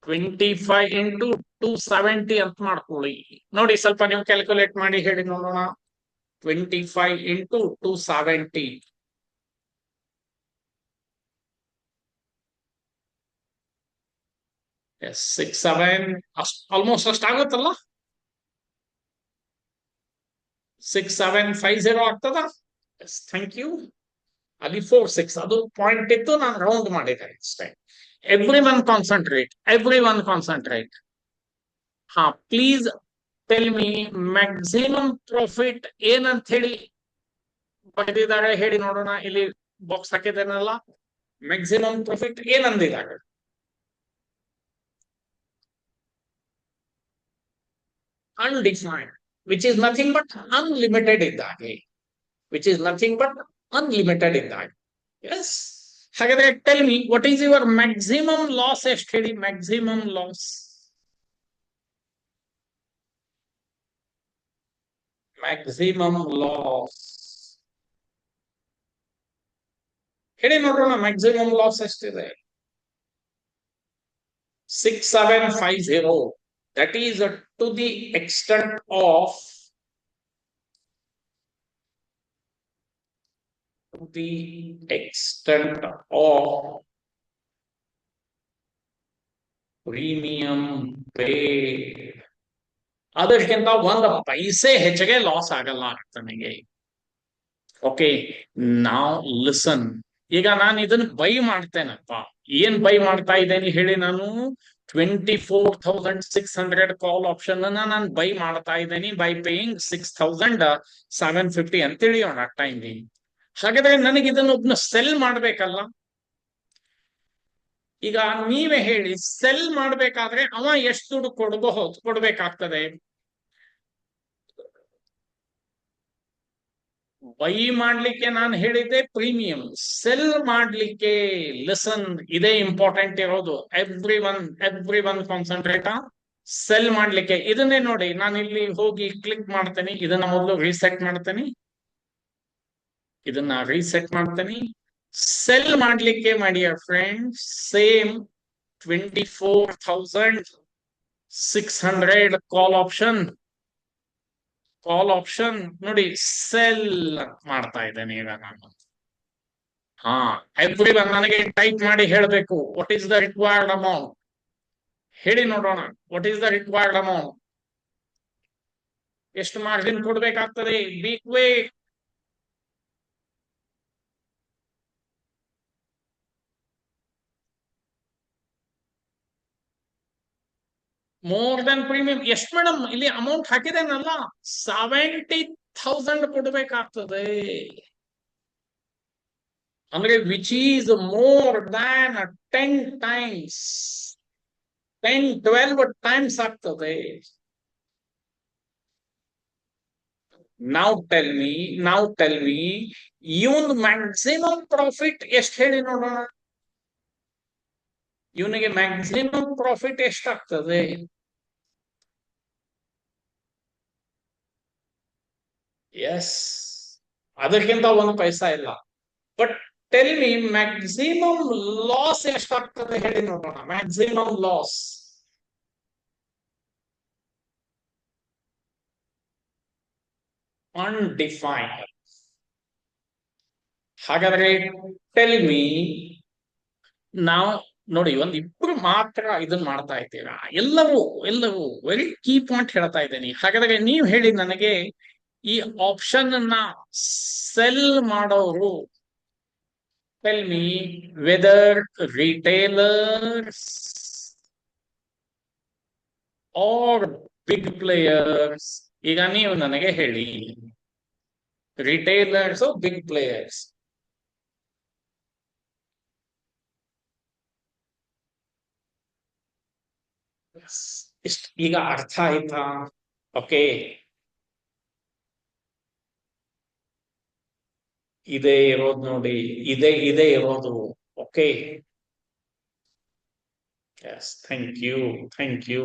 25 into 270 ಅಂತ ಮಾಡ್ಕೊಳ್ಳಿ. ನೋಡಿ, ಸ್ವಲ್ಪ ನೀವು ಕ್ಯಾಲ್ಕುಲೇಟ್ ಮಾಡಿ ಹೇಳಿ ನೋಡೋಣ. 25 into 270. Yes, 6, 7, ಆಲ್ಮೋಸ್ಟ್ ಅಷ್ಟಾಗುತ್ತಲ್ಲ. 6750 ಆಗ್ತದ. Yes, thank you. ಅಲ್ಲಿ 4-6 ಅದು ಪಾಯಿಂಟ್ ಇತ್ತು, ನಾನು ರೌಂಡ್ ಮಾಡಿದೆ ಅಷ್ಟೇ. Every one concentrate. ಹಾ, please tell me maximum profit ಏನಂತ ಹೇಳಿ ಬರೆದಿದ್ದಾರೆ ಹೇಳಿ ನೋಡೋಣ. ಇಲ್ಲಿ ಬಾಕ್ಸ್ ಹಾಕಿದ್ದೇನಲ್ಲ, ಮ್ಯಾಕ್ಸಿಮಮ್ ಪ್ರಾಫಿಟ್ ಏನಂದಿದ್ದಾರೆ. Undefined, which is nothing but unlimited ಇದ್ದಾಗೆ. Yes. ಹಾಗಾದ್ರೆ tell me, what is your maximum loss ಎಷ್ಟು ಹೇಳಿ. ಮ್ಯಾಕ್ಸಿಮಮ್ ಲಾಸ್ ಹೇಳಿ ನೋಡೋಣ. ಮ್ಯಾಕ್ಸಿಮಮ್ ಲಾಸ್ ಎಷ್ಟಿದೆ? 6750. That is to the extent of premium pay. ಅದಕ್ಕಿಂತ ಒಂದು ಪೈಸೆ ಹೆಚ್ಚಿಗೆ ಲಾಸ್ ಆಗಲ್ಲ ನನಗೆ. ಓಕೆ, ನಾವ್ ಲಿಸನ್. ಈಗ ನಾನು ಇದನ್ನ ಬೈ ಮಾಡ್ತೇನಪ್ಪ. ಏನ್ ಬೈ ಮಾಡ್ತಾ ಇದ್ದೇನೆ ಹೇಳಿ? ನಾನು 24,600 ಕಾಲ್ ಆಪ್ಷನ್ ಅನ್ನ ನಾನು ಬೈ ಮಾಡ್ತಾ ಇದ್ದೇನೆ ಬೈ ಪೇಯಿಂಗ್ 6,750 ಅಂತ ತಿಳಿಯೋಣ ಟೈಮಿಂಗ್. ಹಾಗಾದ್ರೆ ನನಗೆ ಇದನ್ನ ಒಬ್ನ ಸೆಲ್ ಮಾಡ್ಬೇಕಲ್ಲ. ಈಗ ನೀವೇ ಹೇಳಿ, ಸೆಲ್ ಮಾಡ್ಬೇಕಾದ್ರೆ ಅವ ಎಷ್ಟು ದುಡ್ಡು ಕೊಡ್ಬೇಕಾಗ್ತದೆ? ಬೈ ಮಾಡ್ಲಿಕ್ಕೆ ನಾನು ಹೇಳಿದ್ದೆ ಪ್ರೀಮಿಯಂ. ಸೆಲ್ ಮಾಡ್ಲಿಕ್ಕೆ ಲಿಸನ್, ಇದೇ ಇಂಪಾರ್ಟೆಂಟ್ ಇರೋದು. ಎವ್ರಿ ಒನ್ ಕಾನ್ಸಂಟ್ರೇಟ್ ಸೆಲ್ ಮಾಡ್ಲಿಕ್ಕೆ. ಇದನ್ನೇ ನೋಡಿ, ನಾನು ಇಲ್ಲಿ ಹೋಗಿ ಕ್ಲಿಕ್ ಮಾಡ್ತೇನೆ. ಇದನ್ನ ಮೊದಲು ರೀಸೆಟ್ ಮಾಡ್ತೇನೆ. ಇದನ್ನ ರೀಸೆಟ್ ಮಾಡ್ತೇನೆ. ಸೆಲ್ ಮಾಡ್ಲಿಕ್ಕೆ ಮಾಡಿ ಫ್ರೆಂಡ್ಸ್, ಸೇಮ್ 24,600 ಕಾಲ್ ಆಪ್ಷನ್ ನೋಡಿ, ಸೆಲ್ ಮಾಡ್ತಾ ಇದ್ದೇನೆ ಈಗ ನಾನು. ಹಾ, ಎವ್ರಿ ಒನ್ ನನಗೆ ಟೈಪ್ ಮಾಡಿ ಹೇಳಬೇಕು, what is the required amount? ಹೇಳಿ ನೋಡೋಣ, what is the required amount? ಎಷ್ಟು ಮಾರ್ಜಿನ್ ಕೊಡ್ಬೇಕಾಗ್ತದೆ? Big way. More than premium. ಎಷ್ಟು ಮೇಡಮ್? ಇಲ್ಲಿ ಅಮೌಂಟ್ ಹಾಕಿದೇನಲ್ಲ, 70,000 ಕೊಡ್ಬೇಕಾಗ್ತದೆ. ಅಂದ್ರೆ which is more than 10 times, 10-12 times ಆಗ್ತದೆ. ನಾವು tell me even maximum profit ಎಷ್ಟು ಹೇಳಿ ನೋಡೋಣ. ಇವನಿಗೆ ಮ್ಯಾಕ್ಸಿಮಮ್ ಪ್ರಾಫಿಟ್ ಎಷ್ಟಾಗ್ತದೆ? ಎಸ್, ಅದಕ್ಕಿಂತ ಒಂದು ಪೈಸಾ ಇಲ್ಲ. But tell me maximum loss ಎಷ್ಟಾಗ್ತದೆ ಹೇಳಿ ನೋಡೋಣ. Maximum loss undefined. ಹಾಗಾದ್ರೆ ಟೆಲ್ ಮಿ, ನಾವು ನೋಡಿ ಇಬ್ರು ಮಾತ್ರ ಇದನ್ನ ಮಾಡ್ತಾ ಇದ್ದೀರಾ. ಎಲ್ಲವೂ ವೆರಿ ಕೀ ಪಾಯಿಂಟ್ ಹೇಳ್ತಾ ಇದ್ದೇನೆ. ಹಾಗಾದ್ರೆ ನೀವು ಹೇಳಿ ನನಗೆ, ಈ ಆಪ್ಷನ್ ಅನ್ನ ಸೆಲ್ ಮಾಡೋರು, tell me whether retailers are big players. ಈಗ ನೀವು ನನಗೆ ಹೇಳಿ, ರಿಟೇಲರ್ಸ್ ಬಿಗ್ ಪ್ಲೇಯರ್ಸ್? ಇಷ್ಟ ಈಗ ಅರ್ಥ ಆಯ್ತಾ? ಓಕೆ, ಇದೇ ಇರೋದು ನೋಡಿ, ಇದೇ ಇರೋದು. Okay, yes, thank you.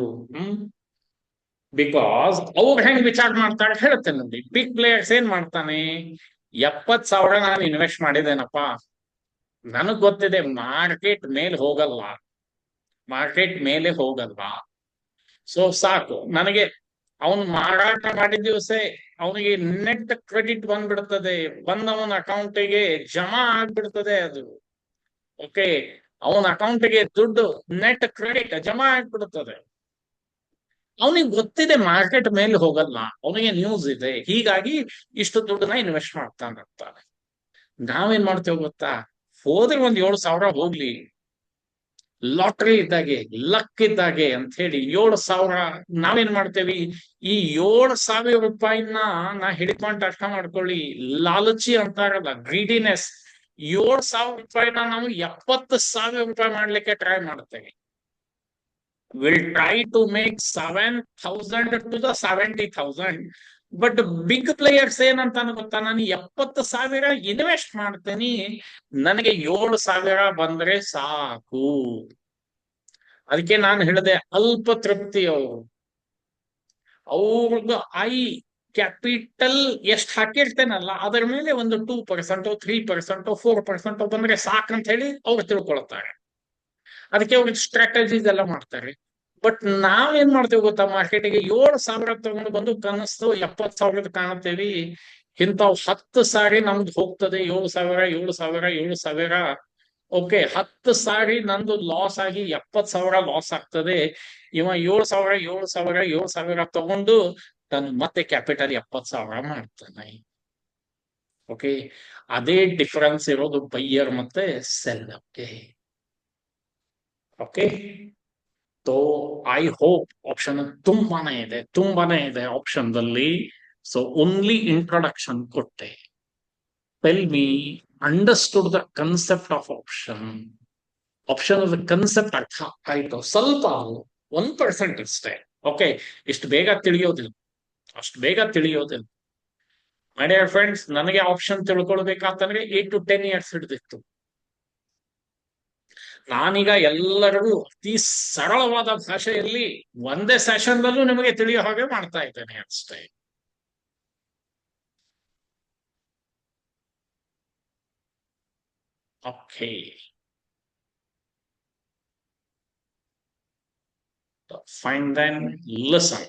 Because ಅವ್ರು ಹೆಂಗ್ ವಿಚಾರ ಮಾಡ್ತಾರೆ ಹೇಳ್ತೇನೆ ನೋಡಿ. ಬಿಗ್ ಪ್ಲೇಯರ್ಸ್ ಏನ್ ಮಾಡ್ತಾನೆ, 70,000 ನಾನು ಇನ್ವೆಸ್ಟ್ ಮಾಡಿದ್ದೇನಪ್ಪ, ನನಗ್ ಗೊತ್ತಿದೆ ಮಾರ್ಕೆಟ್ ಮೇಲೆ ಹೋಗಲ್ಲ. ಸೊ ಸಾಕು ನನಗೆ. ಅವನು ಮಾರಾಟ ಮಾಡಿದ ದಿವಸ ಅವನಿಗೆ ನೆಟ್ ಕ್ರೆಡಿಟ್ ಬಂದ್ಬಿಡ್ತದೆ, ಬಂದವನ ಅಕೌಂಟಿಗೆ ಜಮಾ ಆಗ್ಬಿಡ್ತದೆ ಅದು. ಓಕೆ, ಅವನ ಅಕೌಂಟಿಗೆ ದುಡ್ಡು ನೆಟ್ ಕ್ರೆಡಿಟ್ ಜಮಾ ಆಗ್ಬಿಡ್ತದೆ. ಅವನಿಗೆ ಗೊತ್ತಿದೆ ಮಾರ್ಕೆಟ್ ಮೇಲೆ ಹೋಗಲ್ಲ, ಅವನಿಗೆ ನ್ಯೂಸ್ ಇದೆ, ಹೀಗಾಗಿ ಇಷ್ಟು ದುಡ್ಡನ್ನ ಇನ್ವೆಸ್ಟ್ ಮಾಡ್ತಾನೆ. ನಾವೇನ್ ಮಾಡ್ತೇವೆ ಗೊತ್ತಾ? ಹೋದ್ರೆ 7,000 ಹೋಗ್ಲಿ, ಲಾಟ್ರಿ ಇದ್ದಾಗೆ, ಲಕ್ ಇದ್ದಾಗೆ ಅಂತ ಹೇಳಿ 7,000 ನಾವೇನ್ ಮಾಡ್ತೇವಿ? ಈ 7,000 ರೂಪಾಯಿನ ನಾ ಹಿಡ್ಕೊಂಡು ಅರ್ಥ ಮಾಡ್ಕೊಳ್ಳಿ, ಲಾಲಚಿ ಅಂತಾರಲ್ಲ, ಗ್ರೀಡಿನೆಸ್. 7,000 ರೂಪಾಯಿನ ನಾವು 70,000 ರೂಪಾಯಿ ಮಾಡ್ಲಿಕ್ಕೆ ಟ್ರೈ ಮಾಡ್ತೇವೆ. Will try to make 7,000 to the 70,000. But big players ಏನಂತ ಗೊತ್ತಾ? ನಾನು 70,000 ಇನ್ವೆಸ್ಟ್ ಮಾಡ್ತೇನೆ, ನನಗೆ 7,000 ಬಂದ್ರೆ ಸಾಕು. ಅದಕ್ಕೆ ನಾನು ಹೇಳಿದೆ, ಅಲ್ಪ ತೃಪ್ತಿ. ಅವ್ರದ್ದು ಕ್ಯಾಪಿಟಲ್ ಎಷ್ಟು ಹಾಕಿರ್ತೇನಲ್ಲ, ಅದರ ಮೇಲೆ ಒಂದು 2%, 3%, 4% ಬಂದ್ರೆ ಸಾಕಂತ ಹೇಳಿ ಅವ್ರು ತಿಳ್ಕೊಳ್ತಾರೆ. ಅದಕ್ಕೆ ಅವ್ರಿಗೆ ಸ್ಟ್ರಾಟಜೀಸ್ ಎಲ್ಲ ಮಾಡ್ತಾರೆ. ಬಟ್ ನಾವೇನ್ ಮಾಡ್ತೇವೆ ಗೊತ್ತಾ? ಮಾರ್ಕೆಟಿಗೆ 7,000 ತಗೊಂಡು ಬಂದು ಕನಸ್ತು 70,000 ಕಾಣುತ್ತೇವಿ. ಇಂಥವು 10 ಸಾರಿ ನಮ್ದು ಹೋಗ್ತದೆ 7,000. ಓಕೆ, 10 ಸಾರಿ ನಂದು ಲಾಸ್ ಆಗಿ 70,000 ಲಾಸ್ ಆಗ್ತದೆ. ಇವ 7,000 ತಗೊಂಡು ತನ್ನ ಮತ್ತೆ ಕ್ಯಾಪಿಟಲ್ 70,000 ಮಾಡ್ತಾನೆ. ಓಕೆ, ಅದೇ ಡಿಫರೆನ್ಸ್ ಇರೋದು ಬೈಯರ್ ಮತ್ತೆ cell. Okay okay, so I hope option ತುಂಬಾನೇ ಇದೆ ಆಪ್ಷನ್ ದಲ್ಲಿ. ಸೊ ಓನ್ಲಿ ಇಂಟ್ರೊಡಕ್ಷನ್ ಕೊಟ್ಟೆ. Tell me, understood the concept of option. Option concept ಅರ್ಥ ಆಯ್ತು ಸ್ವಲ್ಪ, 1% ಅಷ್ಟೇ. ಓಕೆ, ಇಷ್ಟು ಬೇಗ ತಿಳಿಯೋದಿಲ್ಲ, ಅಷ್ಟು ಬೇಗ ತಿಳಿಯೋದಿಲ್ಲ. ಮೈ ಡಿಯರ್ ಫ್ರೆಂಡ್ಸ್, ನನಗೆ ಆಪ್ಷನ್ ತಿಳ್ಕೊಳ್ಬೇಕಂತಂದ್ರೆ 8 to 10 years ಹಿಡಿದಿತ್ತು. ನಾನೀಗ ಎಲ್ಲರಿಗೂ ಅತಿ ಸರಳವಾದ ಭಾಷೆಯಲ್ಲಿ ಒಂದೇ ಸೆಷನ್ ದಲ್ಲೂ ನಿಮಗೆ ತಿಳಿಯೋ ಹಾಗೆ ಮಾಡ್ತಾ ಇದ್ದೇನೆ ಅಷ್ಟೇ. Okay, fine then, listen.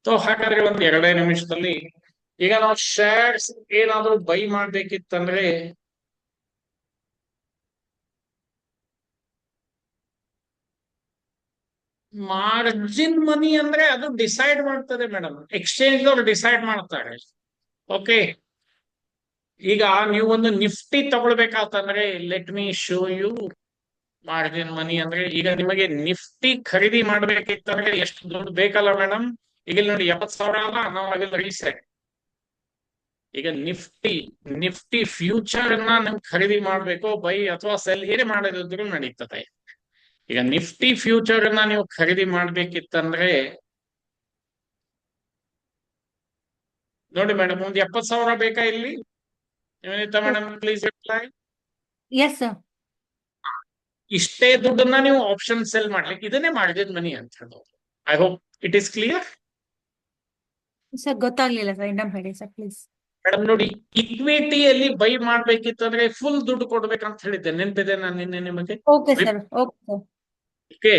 So ಹಾಗಾದ್ರೆ ಒಂದು 2 ನಿಮಿಷದಲ್ಲಿ ಈಗ ನಾವು ಶೇರ್ಸ್ ಏನಾದ್ರೂ ಬೈ ಮಾಡ್ಬೇಕಿತ್ತಂದ್ರೆ ಮಾರ್ಜಿನ್ ಮನಿ ಅಂದ್ರೆ ಅದು ಡಿಸೈಡ್ ಮಾಡ್ತದೆ ಮೇಡಮ್, ಎಕ್ಸ್ಚೇಂಜ್ ಅವ್ರು ಡಿಸೈಡ್ ಮಾಡ್ತಾರೆ. ಓಕೆ, ಈಗ ನೀವು ಒಂದು ನಿಫ್ಟಿ ತಗೊಳ್ಬೇಕಾತಂದ್ರೆ let me show you margin money. ಅಂದ್ರೆ ಈಗ ನಿಮಗೆ ನಿಫ್ಟಿ ಖರೀದಿ ಮಾಡ್ಬೇಕಿತ್ತಂದ್ರೆ ಎಷ್ಟು ದುಡ್ಡು ಬೇಕಲ್ಲ ಮೇಡಮ್? ಈಗ ಇಲ್ಲಿ ನೋಡಿ 70,000 ಅಲ್ಲ, ನಾವು ಅವೆಲ್ಲ ರೀಸೆಟ್. ಈಗ ನಿಫ್ಟಿ ಫ್ಯೂಚರ್ ನೀವು ಖರೀದಿ ಮಾಡ್ಬೇಕು, ಬೈ ಅಥವಾ ಸೆಲ್ ಏನೇ ಮಾಡೋದಿದ್ರು ನಡೀತದೆ. ಈಗ ನಿಫ್ಟಿ ಫ್ಯೂಚರ್ ನೀವು ಖರೀದಿ ಮಾಡ್ಬೇಕಿತ್ತಂದ್ರೆ ನೋಡಿ ಮೇಡಮ್, ಒಂದು 70,000 ಬೇಕಾ ಇಲ್ಲಿ? Madam please reply. Yes sir. ಇಷ್ಟೇ ದುಡ್ಡನ್ನ ನೀವು ಆಪ್ಷನ್ ಸೆಲ್ ಮಾಡ್ಲಿಕ್ಕೆ ಇದನ್ನೇ ಮಾರ್ಜಿನ್ ಮನಿ ಅಂತ ಹೇಳೋದು. I hope it is clear. Sir ಗೊತ್ತಾಗ್ಲಿಲ್ಲ ಸರ್, ಇನ್ನೊಮ್ಮೆ ಹೇಳಿ ಸರ್ ಪ್ಲೀಸ್. ಮೇಡಮ್ ನೋಡಿ, ಇಕ್ವಿಟಿಯಲ್ಲಿ ಬೈ ಮಾಡ್ಬೇಕಿತ್ತಂದ್ರೆ ಫುಲ್ ದುಡ್ಡು ಕೊಡ್ಬೇಕಂತ ಹೇಳಿದ್ದೆ, ನೆನಪಿದೆ ನಾನು ನಿನ್ನೆ ನಿಮಗೆ? Okay sir, okay sir. Okay,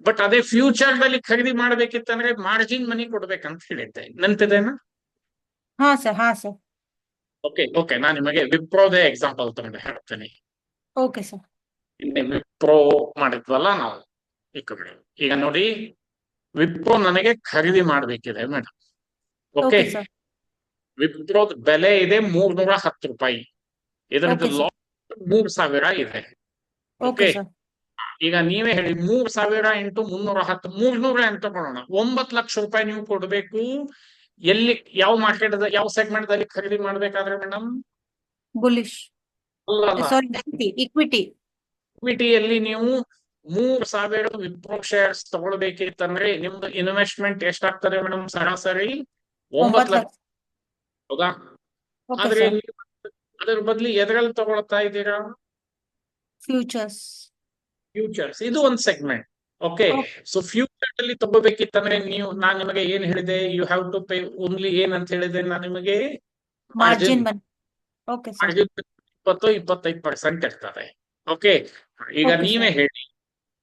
but ಅದೇ ಫ್ಯೂಚರ್ ದಲ್ಲಿ ಖರೀದಿ ಮಾಡ್ಬೇಕಿತ್ತಂದ್ರೆ ಮಾರ್ಜಿನ್ ಮನಿ ಕೊಡ್ಬೇಕಂತ ಹೇಳಿದ್ದೆ, ನೆನಪಿದೆನಾ? ಹಾ ಸರ್, ಹಾ ಸರ್. ಓಕೆ ಓಕೆ, ನಾನು ನಿಮಗೆ ವಿಪ್ರೋದೇ ಎಕ್ಸಾಂಪಲ್ ತಗೊಂಡು ಹೇಳ್ತೇನೆ. Okay sir. ನಿನ್ನೆ ವಿಪ್ರೋ ಮಾಡಿದ್ವಲ್ಲ ನಾವು. ಈಗ ನೋಡಿ, ವಿಪ್ರೋ ನನಗೆ ಖರೀದಿ ಮಾಡ್ಬೇಕಿದೆ ಮೇಡಮ್. Okay, okay sir. ವಿಪ್ರೋದ್ ಬೆಲೆ ಇದೆ 310 ರೂಪಾಯಿ. ಇದರದ್ದು ಓಕೆ ಸರ್. ಲಾಸ್ 3,000 ಇದೆ. Okay okay, sir. ಈಗ ನೀವೇ ಹೇಳಿ, 3,000 ಇಂಟು 310, 300 ಅಂತ ತಗೊಳ್ಳೋಣ. 9 ಲಕ್ಷ ರೂಪಾಯಿ ನೀವು ಕೊಡ್ಬೇಕು. ಎಲ್ಲಿ, ಯಾವ ಮಾರ್ಕೆಟ್, ಯಾವ ಸೆಗ್ಮೆಂಟ್ ದಲ್ಲಿ ಖರೀದಿ ಮಾಡ್ಬೇಕಾದ್ರೆ ಮೇಡಮ್? ಬುಲಿಶ್, ಸಾರಿ ಇಕ್ವಿಟಿ. ಇಕ್ವಿಟಿಯಲ್ಲಿ ನೀವು 3,000 ವಿಪ್ರೋ ಶೇರ್ಸ್ ತಗೊಳ್ಬೇಕಿತ್ತಂದ್ರೆ ನಿಮ್ದು ಇನ್ವೆಸ್ಟ್ಮೆಂಟ್ ಎಷ್ಟಾಗ್ತದೆ ಮೇಡಮ್? ಸರಾಸರಿ 9 ಲಕ್ಷ. ಹೌದಾ? ಆದ್ರೆ ಅದರ ಬದಲು ಎದ್ರಲ್ಲಿ ತಗೊಳ್ತಾ ಇದ್ದೀರಾ? ಫ್ಯೂಚರ್ಸ್. ಇದು ಒಂದು ಸೆಗ್ಮೆಂಟ್. ಓಕೆ, ಸೊ ಫ್ಯೂಚರ್ ಅಲ್ಲಿ ತಗೋಬೇಕಿತ್ತಂದ್ರೆ ನಾನ್ ನಿಮಗೆ ಏನ್ ಹೇಳಿದೆ? You have to pay only ಏನಂತ ಹೇಳಿದೆ ನಾನು ನಿಮಗೆ? Margin money. Okay sir. 20-25% ಇರ್ತದೆ. ಓಕೆ, ಈಗ ನೀವೇ ಹೇಳಿ,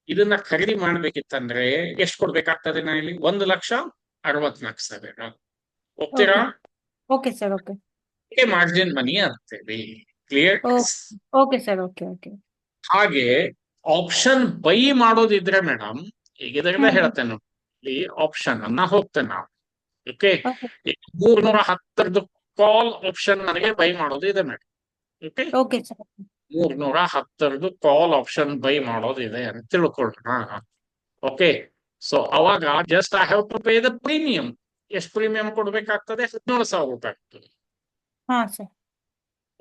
ಇದನ್ನ ಖರೀದಿ ಮಾಡ್ಬೇಕಿತ್ತಂದ್ರೆ ಎಷ್ಟು ಕೊಡ್ಬೇಕಾಗ್ತದೆ? ನಾ ಇಲ್ಲಿ 1,64,000. ಹೋಗ್ತೀರಾ? Okay sir. Okay. Margin money ಅಂತೇಳಿ. Clear? Okay sir. Okay okay. ಹಾಗೆ ಆಪ್ಷನ್ ಬೈ ಮಾಡೋದಿದ್ರೆ ಮೇಡಮ್, ಈಗ ಇದರಿಂದ ಹೇಳ್ತೇನೆ ನೋಡಿ, ಆಪ್ಷನ್ ಅನ್ನ ಹೋಗ್ತೇನೆ ನಾವು. ಓಕೆ, 310 ಕಾಲ್ ಆಪ್ಷನ್ ನನಗೆ ಬೈ ಮಾಡೋದು ಇದೆ madam. Okay, 310 call option buy ಮಾಡೋದಿದೆ ಅಂತ ತಿಳ್ಕೊಳ್ಳೋಣ. ಓಕೆ, ಸೊ ಅವಾಗ just I have to pay the premium. ಎಷ್ಟು ಪ್ರೀಮಿಯಂ ಕೊಡ್ಬೇಕಾಗ್ತದೆ? 17,000 ರೂಪಾಯಿ ಆಗ್ತದೆ.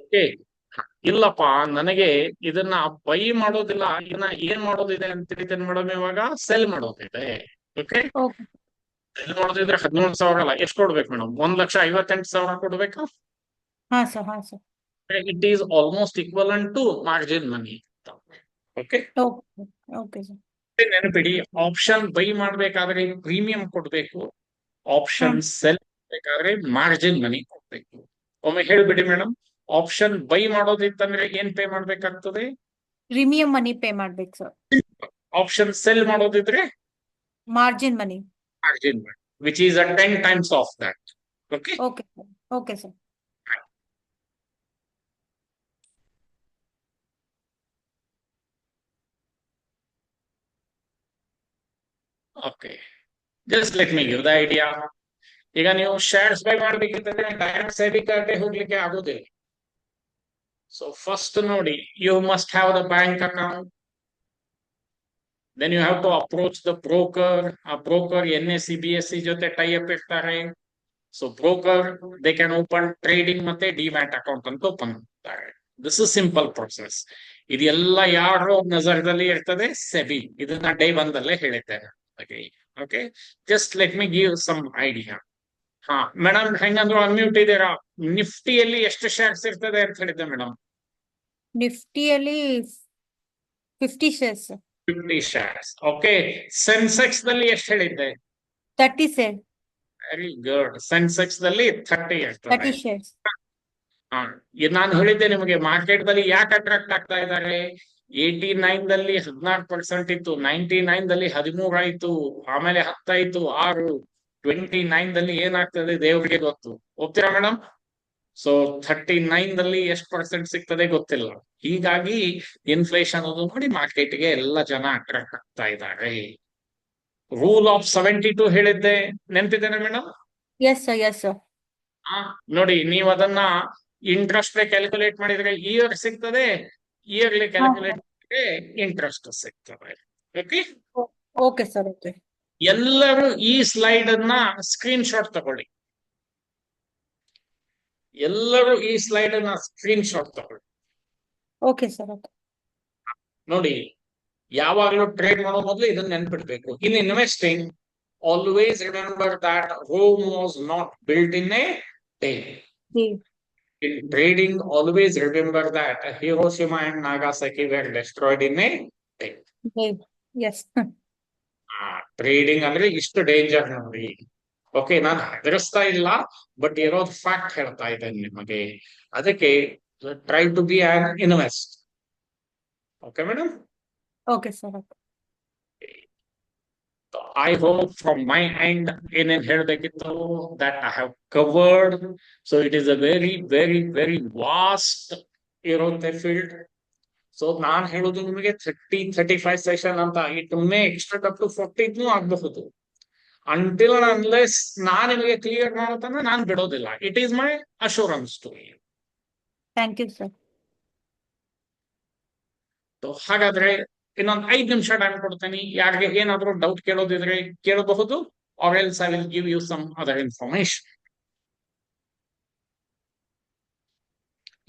ಓಕೆ, ಇಲ್ಲಪ್ಪ ನನಗೆ ಇದನ್ನ ಬೈ ಮಾಡೋದಿಲ್ಲ, ಇದನ್ನ ಏನ್ ಮಾಡೋದಿದೆ ಅಂತ ತಿಳಿತೇನೆ ಮೇಡಮ್. ಇವಾಗ ಸೆಲ್ ಮಾಡೋದಿದೆ. ಓಕೆ, ಸೆಲ್ ಮಾಡೋದಿದ್ರೆ 17,000 ಅಲ್ಲ, ಎಷ್ಟು ಕೊಡ್ಬೇಕು ಮೇಡಮ್? 1,58,000 ಕೊಡ್ಬೇಕಾ? It is almost equivalent to margin money. Okay, ನೆನಪಿಡಿ, ಆಪ್ಷನ್ ಬೈ ಮಾಡ್ಬೇಕಾದ್ರೆ ಪ್ರೀಮಿಯಂ ಕೊಡ್ಬೇಕು, ಆಪ್ಷನ್ ಸೆಲ್ ಬೇಕಾದ್ರೆ ಮಾರ್ಜಿನ್ ಮನಿ ಕೊಡ್ಬೇಕು. ಒಮ್ಮೆ ಹೇಳ್ಬಿಡಿ ಮೇಡಮ್, ಆಪ್ಷನ್ ಬೈ ಮಾಡೋದಿತ್ತಂದ್ರೆ ಏನ್ ಪೇ ಮಾಡ್ಬೇಕಾಗ್ತದೆ? ಪ್ರೀಮಿಯಂ ಮನಿ ಪೇ ಮಾಡ್ಬೇಕು ಸರ್. ಆಪ್ಷನ್ ಸೆಲ್ ಮಾಡೋದಿದ್ರೆ margin money, which is a 10 times of that. Okay? Okay sir. Okay, just let me give the idea. ಈಗ ನೀವು ಶೇರ್ಸ್ ಬೈ ಮಾಡ್ಬೇಕಿದ್ರೆ ಡೈರೆಕ್ಟ್ ಸೆಬಿಗೆ ಹೋಗ್ಲಿಕ್ಕೆ ಆಗೋದಿಲ್ಲ. ಸೊ ಫಸ್ಟ್ ನೋಡಿ, you must have the bank account. Then you have to approach the broker. A broker NSE BSE ಜೊತೆ tie up ಇರ್ತಾರೆ. So broker they can open trading ಮತ್ತೆ ಡಿಮ್ಯಾಟ್ ಅಕೌಂಟ್ ಅಂತ open ಮಾಡ್ತಾರೆ. This is simple process. ಇದೆಲ್ಲ ಯಾರೋ ನಜರದಲ್ಲಿ ಇರ್ತದೆ, SEBI. ಇದನ್ನ ಡೇ ಒಂದಲ್ಲೇ ಹೇಳಿದ್ದೇನೆ. Okay, just let me give some idea. ಹಾ ಮೇಡಮ್, ಹೆಂಗಂದ್ರು ಅನ್ಮ್ಯೂಟ್ ಇದ್ದೀರಾ? ನಿಫ್ಟಿಯಲ್ಲಿ ಎಷ್ಟು ಶೇರ್ಸ್ ಇರ್ತದೆ ಅಂತ ಹೇಳಿದ್ದೆ ಮೇಡಮ್? ನಿಫ್ಟಿಯಲ್ಲಿ 50 shares. 50 shares. ಓಕೆ, ಸೆನ್ಸೆಕ್ಸ್ ದಲ್ಲಿ ಎಷ್ಟು ಹೇಳಿದ್ದೆ? 30 shares. Very good. ಸೆನ್ಸೆಕ್ಸ್ ದಲ್ಲಿ 30 ಇರ್ತದೆ. 30 shares. ನಾನು ಹೇಳಿದ್ದೆ ನಿಮಗೆ, ಮಾರ್ಕೆಟ್ ದಲ್ಲಿ ಯಾಕೆ ಅಟ್ರಾಕ್ಟ್ ಆಗ್ತಾ ಇದ್ದಾರೆ. 89 ದಲ್ಲಿ 14% ಇತ್ತು, 99 ದಲ್ಲಿ 13 ಆಯ್ತು, ಆಮೇಲೆ 10 ಆಯ್ತು, 6, 29 ದಲ್ಲಿ ಏನಾಗ್ತದೆ ದೇವರಿಗೆ ಗೊತ್ತು. ಹೋಗ್ತೀರಾ ಮೇಡಮ್? ಸೊ 39 ದಲ್ಲಿ ಎಷ್ಟು ಪರ್ಸೆಂಟ್ ಸಿಗ್ತದೆ ಗೊತ್ತಿಲ್ಲ. ಹೀಗಾಗಿ ಇನ್ಫ್ಲೇಷನ್ ಅದು ನೋಡಿ ಮಾರ್ಕೆಟ್ಗೆ ಎಲ್ಲ ಜನ ಅಟ್ರಾಕ್ಟ್ ಆಗ್ತಾ ಇದ್ದಾರೆ. ರೂಲ್ ಆಫ್ 72 ಹೇಳಿದ್ದೆ, ನೆನಪಿದ್ದೇನೆ madam? Yes, sir. Yes, sir. ನೋಡಿ, ನೀವು ಅದನ್ನ ಇಂಟ್ರೆಸ್ಟ್ ಕ್ಯಾಲ್ಕುಲೇಟ್ ಮಾಡಿದ್ರೆ ಇಯರ್ ಸಿಗ್ತದೆ, ಇಯರ್ಲಿ ಕ್ಯಾಲ್ಕುಲೇಟ್ ಮಾಡಿದ್ರೆ ಇಂಟ್ರೆಸ್ಟ್ ಸಿಗ್ತದೆ. Okay, Okay, sir. Okay. ಎಲ್ಲರೂ ಈ ಸ್ಲೈಡ್ ಅನ್ನ ಸ್ಕ್ರೀನ್ ಶಾಟ್ ತಗೊಳ್ಳಿ. ಎಲ್ಲರೂ ಈ ಸ್ಲೈಡ್ ಅನ್ನ ಸ್ಕ್ರೀನ್ ಶಾಟ್ ತಗೊಳ್ಳಿ. Okay, sir. Okay. ನೋಡಿ, ಯಾವಾಗಲೂ ಟ್ರೇಡ್ ಮಾಡೋ ಮೊದಲು ಇದನ್ನ ನೆನ್ಪಿಡ್ಬೇಕು. In investing, always remember that Rome was not built in a day. Hmm. In trading, always remember that Hiroshima and Nagasaki were destroyed in a day. Hmm. Yes. Trading ಅಂದ್ರೆ ಇಷ್ಟು danger ನೋಡಿ. Okay, ನಾನು ಹೆದರಿಸ್ತಾ ಇಲ್ಲ, but ಇರೋದು fact ಹೇಳ್ತಾ ಇದ್ದೇನೆ ನಿಮಗೆ. ಅದಕ್ಕೆ try to be on invest. Okay madam? Okay, sir. Okay. I hope from my end ಏನೇನ್ ಹೇಳ್ಬೇಕಿತ್ತು that I have covered. So it is a very, very, very vast ಇರುತ್ತೆ ಫೀಲ್ಡ್. ಸೊ ನಾನ್ ಹೇಳುದು ನಿಮಗೆ 30-35 ಸೆಷನ್ ಅಂತ. It may extend up to 40 ಆಗಬಹುದು. Until unless ನಾನ್ ನಿಮಗೆ clear ಮಾಡೋದನ್ನ ನಾನ್ ಬಿಡೋದಿಲ್ಲ. It is my assurance to you. Thank you, sir. ಹಾಗಾದ್ರೆ ಇನ್ನೊಂದು 5 ನಿಮಿಷ ಟೈಮ್ ಕೊಡ್ತೀನಿ. ಯಾರಿಗೆ ಏನಾದ್ರು ಡೌಟ್ ಕೇಳೋದಿದ್ರೆ ಕೇಳಬಹುದು, or else I will give you some other information.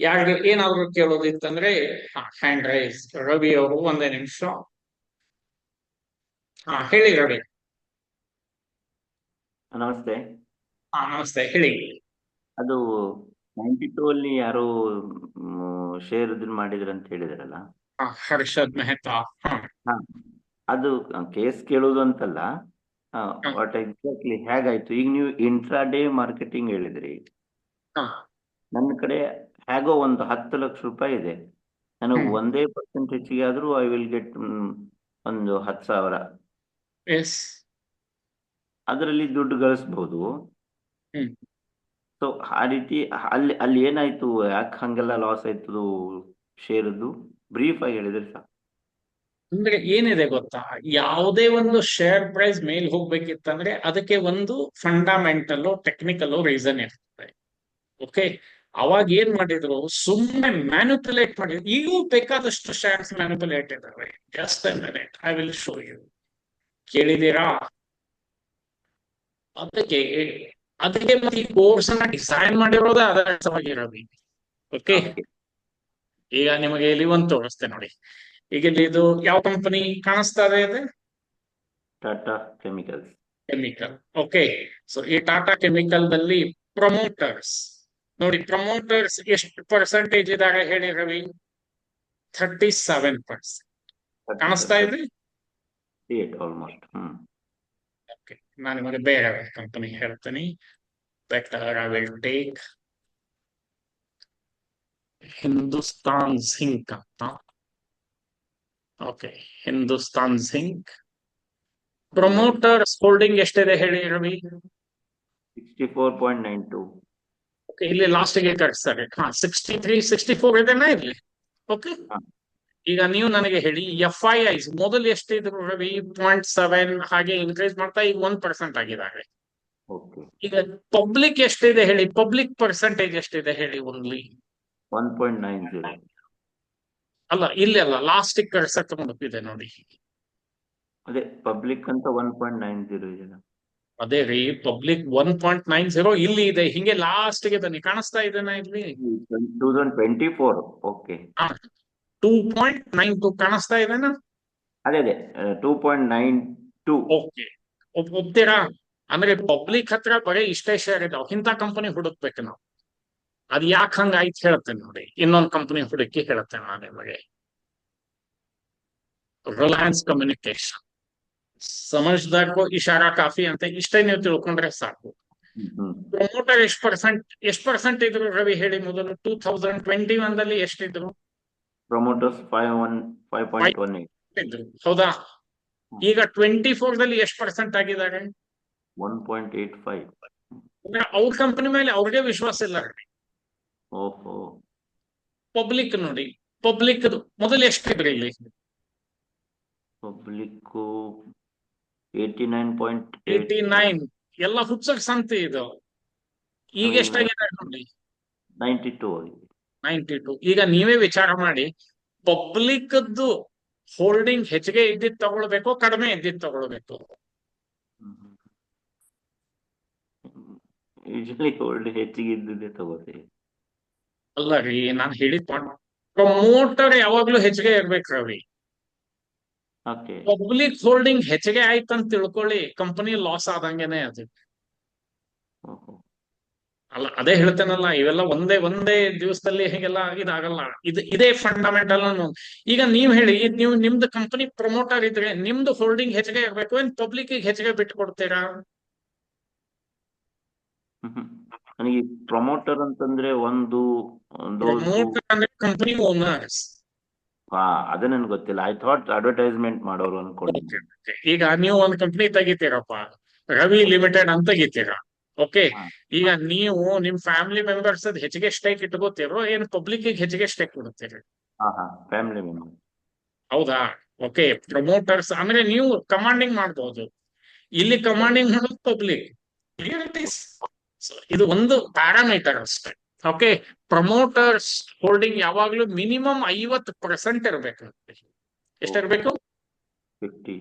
ಯಾರಿಗೆ ಏನಾದ್ರು ಕೇಳೋದಿತ್ತಂದ್ರೆ ಹ್ಯಾಂಡ್ ರೈಸ್. ರವಿ ಅವರು 1 ನಿಮಿಷ. ಹೇಳಿ ರವಿ. ನಮಸ್ತೆ. ನಮಸ್ತೆ, ಹೇಳಿ. ಅದು 92 ಅಲ್ಲಿ ಯಾರೋ ಶೇರ್ ಇದನ್ನ ಮಾಡಿದ್ರ ಅಂತ ಹೇಳಿದ್ರಲ್ಲ, ಹರ್ಷದ್ ಮೆಹ್ತಾ. ಅದು ಕೇಸ್ ಕೇಳೋದು ಅಂತಲ್ಲ, ವಾಟ್ ಎಕ್ಸಾಕ್ಟ್ಲಿ ಹೇಗಾಯ್ತು? ಈಗ ನೀವು ಇಂಟ್ರಾಡೇ ಮಾರ್ಕೆಟಿಂಗ್ ಹೇಳಿದ್ರಿ. ನನ್ನ ಕಡೆ ಹೇಗೋ ಒಂದು 10 ಲಕ್ಷ ರೂಪಾಯಿ ಇದೆ. ನನಗೆ 1% ಹೆಚ್ಚಿಗೆ ಆದ್ರೂ ಐ ವಿಲ್ ಗೆಟ್ ಒಂದು 10,000. ಅದರಲ್ಲಿ ದುಡ್ಡು ಗಳಿಸ್ಬಹುದು. ಸೊ ಆ ರೀತಿ ಅಲ್ಲಿ ಏನಾಯ್ತು? ಯಾಕೆ ಹಂಗೆಲ್ಲ ಲಾಸ್ ಆಯ್ತು ಶೇರ್ದು? ಬ್ರೀಫ್ ಆಗಿ ಹೇಳಿದ್ರೆ ಸಾಕು. ಅಂದ್ರೆ ಏನಿದೆ ಗೊತ್ತಾ, ಯಾವುದೇ ಒಂದು ಶೇರ್ ಪ್ರೈಸ್ ಮೇಲ್ ಹೋಗ್ಬೇಕಿತ್ತಂದ್ರೆ ಅದಕ್ಕೆ ಒಂದು ಫಂಡಮೆಂಟಲ್ ಟೆಕ್ನಿಕಲ್ ರೀಸನ್ ಇರ್ತದೆ. ಓಕೆ, ಅವಾಗ ಏನ್ ಮಾಡಿದ್ರು, ಸುಮ್ಮನೆ ಮ್ಯಾನಿಪುಲೇಟ್ ಮಾಡಿದ್ರು. ಈಗೂ ಬೇಕಾದಷ್ಟು ಶೇರ್ಸ್ ಮ್ಯಾನಿಪುಲೇಟ್ ಇದಾವೆ. Just a minute, I will show you. ಕೇಳಿದೀರಾ? ಅದಕ್ಕೆ ಮತ್ತೆ ಈ ಕೋರ್ಸ್ ಅನ್ನ ಡಿಸೈನ್ ಮಾಡಿರೋದೇ ಅದರ ಸಲುವಾಗಿ. ಓಕೆ, ಈಗ ನಿಮಗೆ ಇಲ್ಲಿ ಒಂದು ತೋರಿಸ್ತೇನೆ ನೋಡಿ. ಈಗ ಇಲ್ಲಿ ಇದು ಯಾವ ಕಂಪನಿ ಕಾಣಿಸ್ತಾ ಇದೆ? ಟಾಟಾ ಕೆಮಿಕಲ್ಸ್. ಓಕೆ, ಸೊ ಈ ಟಾಟಾ ಕೆಮಿಕಲ್ ದಲ್ಲಿ ಪ್ರಮೋಟರ್ಸ್ ನೋಡಿ. ಪ್ರಮೋಟರ್ಸ್ ಎಷ್ಟು ಪರ್ಸೆಂಟೇಜ್ ಇದ್ದಾರೆ ಹೇಳಿ ರವಿ? 37% ಕಾಣಿಸ್ತಾ ಇದೆ. ಆಲ್ಮೋಸ್ಟ್. ಓಕೆ, ನಾನು ನಿಮಗೆ ಬೇರೆ ಕಂಪನಿ ಹೇಳ್ತೀನಿ. Better I will take Hindustan zinc ಅಂತ. Okay, Hindustan zinc promoters holding ಎಷ್ಟಿದೆ ಹೇಳಿ ರವಿ? 64.92. ಓಕೆ, ಇಲ್ಲಿ ಲಾಸ್ಟ್ ಗೆ ಕಳಿಸ್ತಾರೆ. 63, 64 ಇದೆನಾ ಇಲ್ಲಿ? ಓಕೆ, ಈಗ ನೀವು ನನಗೆ ಹೇಳಿ FIIs ಮೊದಲು ಎಷ್ಟಿದ್ರು ರವಿ 0.7 ಹಾಗೆ ಇನ್ಕ್ರೀಸ್ ಮಾಡ್ತಾ ಈಗ 1% ಆಗಿದ್ದಾರೆ. ಓಕೆ. ಈಗ ಪಬ್ಲಿಕ್ ಎಷ್ಟಿದೆ ಹೇಳಿ, ಪಬ್ಲಿಕ್ ಪರ್ಸೆಂಟೇಜ್ ಎಷ್ಟಿದೆ ಹೇಳಿ ಓನ್ಲಿ? 1.90. ಅಲ್ಲ ಇಲ್ಲಿ ಅಲ್ಲ, ಲಾಸ್ಟ್ ಕರ್ಸಕ್ ಮುಗಿದಿದೆ ನೋಡಿ. ಅದೇ ಪಬ್ಲಿಕ್ ಅಂತ 1.90 ಇದೆ. ಅದೇ ರೀ, ಪಬ್ಲಿಕ್ 1.90 ಇಲ್ಲಿ ಇದೆ. ಹಿಂಗೆ ಲಾಸ್ಟ್ ಗೆ ಬನ್ನಿ, ಕಾಣಿಸ್ತಾ ಇದೆನಾ ಇಲ್ಲಿ? 2024. ಓಕೆ. 2.92 ಕಾಣಿಸ್ತಾ ಇದೆನಾ? ಅದೇ 2.92. ಓಕೆ, ಒಪ್ತೀರಾ? ಅಂದ್ರೆ ಪಬ್ಲಿಕ್ ಹತ್ರ ಬರೀ ಇಷ್ಟೇ ಶೇರ್ ಇದಾವ. ಇಂಥ ಕಂಪನಿ ಹುಡುಕ್ಬೇಕು ನಾವು. ಅದ್ ಯಾಕೆ ಹಂಗಾಯ್ತು ಹೇಳ್ತೇನೆ ನೋಡಿ. ಇನ್ನೊಂದು ಕಂಪನಿ ಹುಡುಕಿ ಹೇಳ್ತೇನೆ ನಾನು ನಿಮಗೆ. ರಿಲಯನ್ಸ್ ಕಮ್ಯುನಿಕೇಶನ್. ಸಮಜ್ದಾರ್ ಕೋ ಇಶಾರಾ ಕಾಫಿ ಅಂತ ಇಷ್ಟೇ ನೀವು ತಿಳ್ಕೊಂಡ್ರೆ ಸಾಕು. ಪ್ರಮೋಟರ್ ಎಷ್ಟು ಪರ್ಸೆಂಟ್ ಇದ್ರು ರವಿ ಹೇಳಿ ಮೊದಲು? 2021 ಎಷ್ಟಿದ್ರು ಪ್ರಮೋಟರ್ಸ್? 5.18 ಇದ್ರು, ಹೌದಾ? ಈಗ 24 ಎಷ್ಟು % ಆಗಿದ್ದಾರೆ? 1.85. ಅವ್ರ ಕಂಪನಿ ಮೇಲೆ ಅವ್ರಿಗೆ ವಿಶ್ವಾಸ ಇಲ್ಲ ರೀ. ಓಹೋ. ಪಬ್ಲಿಕ್ ನೋಡಿ, ಪಬ್ಲಿಕ್ ಮೊದಲು ಎಷ್ಟಿದ್ರಿ ಇಲ್ಲಿ? ಪಬ್ಲಿಕ್ 89.8. 89. ಎಲ್ಲ ಹುಚ್ಚರ್ ಸಂತೆ ಇದು. ಈಗ ಎಷ್ಟಾಗಿದೆ ನೋಡಿ? 92. 92. ಈಗ ನೀವೇ ವಿಚಾರ ಮಾಡಿ, ಪಬ್ಲಿಕ್ ಹೋಲ್ಡಿಂಗ್ ಹೆಚ್ಚಿಗೆ ಇದ್ದಿದ್ ತಗೊಳ್ಬೇಕು, ಕಡಿಮೆ ಇದ್ದಿದ್ ತಗೊಳ್ಬೇಕು? ಯೂಶಲಿ ಹೋಲ್ಡ್ ಹೆಚ್ಚಿಗೆ ಇದ್ದಿದ್ದೆ ತಗೋತೀವಿ. ಅಲ್ಲ ರೀ, ನಾನು ಹೇಳಿದ್ ಪ್ರಮೋಟರ್ ಯಾವಾಗ್ಲೂ ಹೆಚ್ಚಿಗೆ ಇರ್ಬೇಕು ರವಿ. ಓಕೆ. ಪಬ್ಲಿಕ್ ಹೋಲ್ಡಿಂಗ್ ಹೆಚ್ಚಿಗೆ ಆಯ್ತಂತ ತಿಳ್ಕೊಳ್ಳಿ, ಕಂಪನಿ ಲಾಸ್ ಆದಂಗೆನೆ ಅದು. ಅಲ್ಲ, ಅದೇ ಹೇಳ್ತೇನಲ್ಲ, ಇವೆಲ್ಲ ಒಂದೇ ದಿವಸದಲ್ಲಿ ಹೀಗೆಲ್ಲ ಇದಾಗಲ್ಲ. ಇದೇ ಫಂಡಮೆಂಟಲ್. ಈಗ ನೀವ್ ಹೇಳಿ, ನೀವು ನಿಮ್ದು ಕಂಪನಿ ಪ್ರಮೋಟರ್ ಇದ್ರೆ ನಿಮ್ದು ಹೋಲ್ಡಿಂಗ್ ಹೆಚ್ಚಿಗೆ ಇರ್ಬೇಕು, ಏನ್ ಪಬ್ಲಿಕ್ ಹೆಚ್ಚಿಗೆ ಬಿಟ್ಟು ಕೊಡ್ತೀರಾ? ನನಗೆ ಪ್ರಮೋಟರ್ ಅಂತಂದ್ರೆ ಪ್ರಮೋಟರ್ ಅಂದ್ರೆ ಕಂಪನಿ ಓನರ್ಸ್. ಅದೇ ನನ್ಗೆ ಗೊತ್ತಿಲ್ಲ. ಐ ಥಾಟ್ ಅಡ್ವರ್ಟೈಸ್ಮೆಂಟ್ ಮಾಡೋರು ಅನ್ಕೊಂಡಿದ್ದೆ. ಈಗ ನೀವು ಒಂದು ಕಂಪನಿ ತೆಗಿತೀರಪ್ಪ, ರವಿ ಲಿಮಿಟೆಡ್ ಅಂತ ತೆಗಿತೀರಾ. ಓಕೆ, ಈಗ ನೀವು ನಿಮ್ ಫ್ಯಾಮಿಲಿ ಮೆಂಬರ್ಸ್ ಹೆಚ್ಚಿಗೆ ಸ್ಟೇಕ್ ಇಟ್ಕೋತೀರೋ, ಏನ್ ಪಬ್ಲಿಕ್ ಹೆಚ್ಚಿಗೆ ಸ್ಟೇಕ್ ಕೊಡ್ತೀರಿ? Family member. ಹೌದಾ? ಓಕೆ. ಪ್ರಮೋಟರ್ಸ್ ಅಂದ್ರೆ ನೀವು ಕಮಾಂಡಿಂಗ್ ಮಾಡ್ಬೋದು, ಇಲ್ಲಿ ಕಮಾಂಡಿಂಗ್ ಮಾಡೋದು ಪಬ್ಲಿಕ್. ಇದು ಒಂದು ಪ್ಯಾರಾಮೀಟರ್ ಅಷ್ಟೇ. ಓಕೆ, ಪ್ರಮೋಟರ್ಸ್ ಹೋಲ್ಡಿಂಗ್ ಯಾವಾಗ್ಲೂ ಮಿನಿಮಮ್ 50% ಇರ್ಬೇಕು. ಎಷ್ಟಿರ್ಬೇಕು? 50.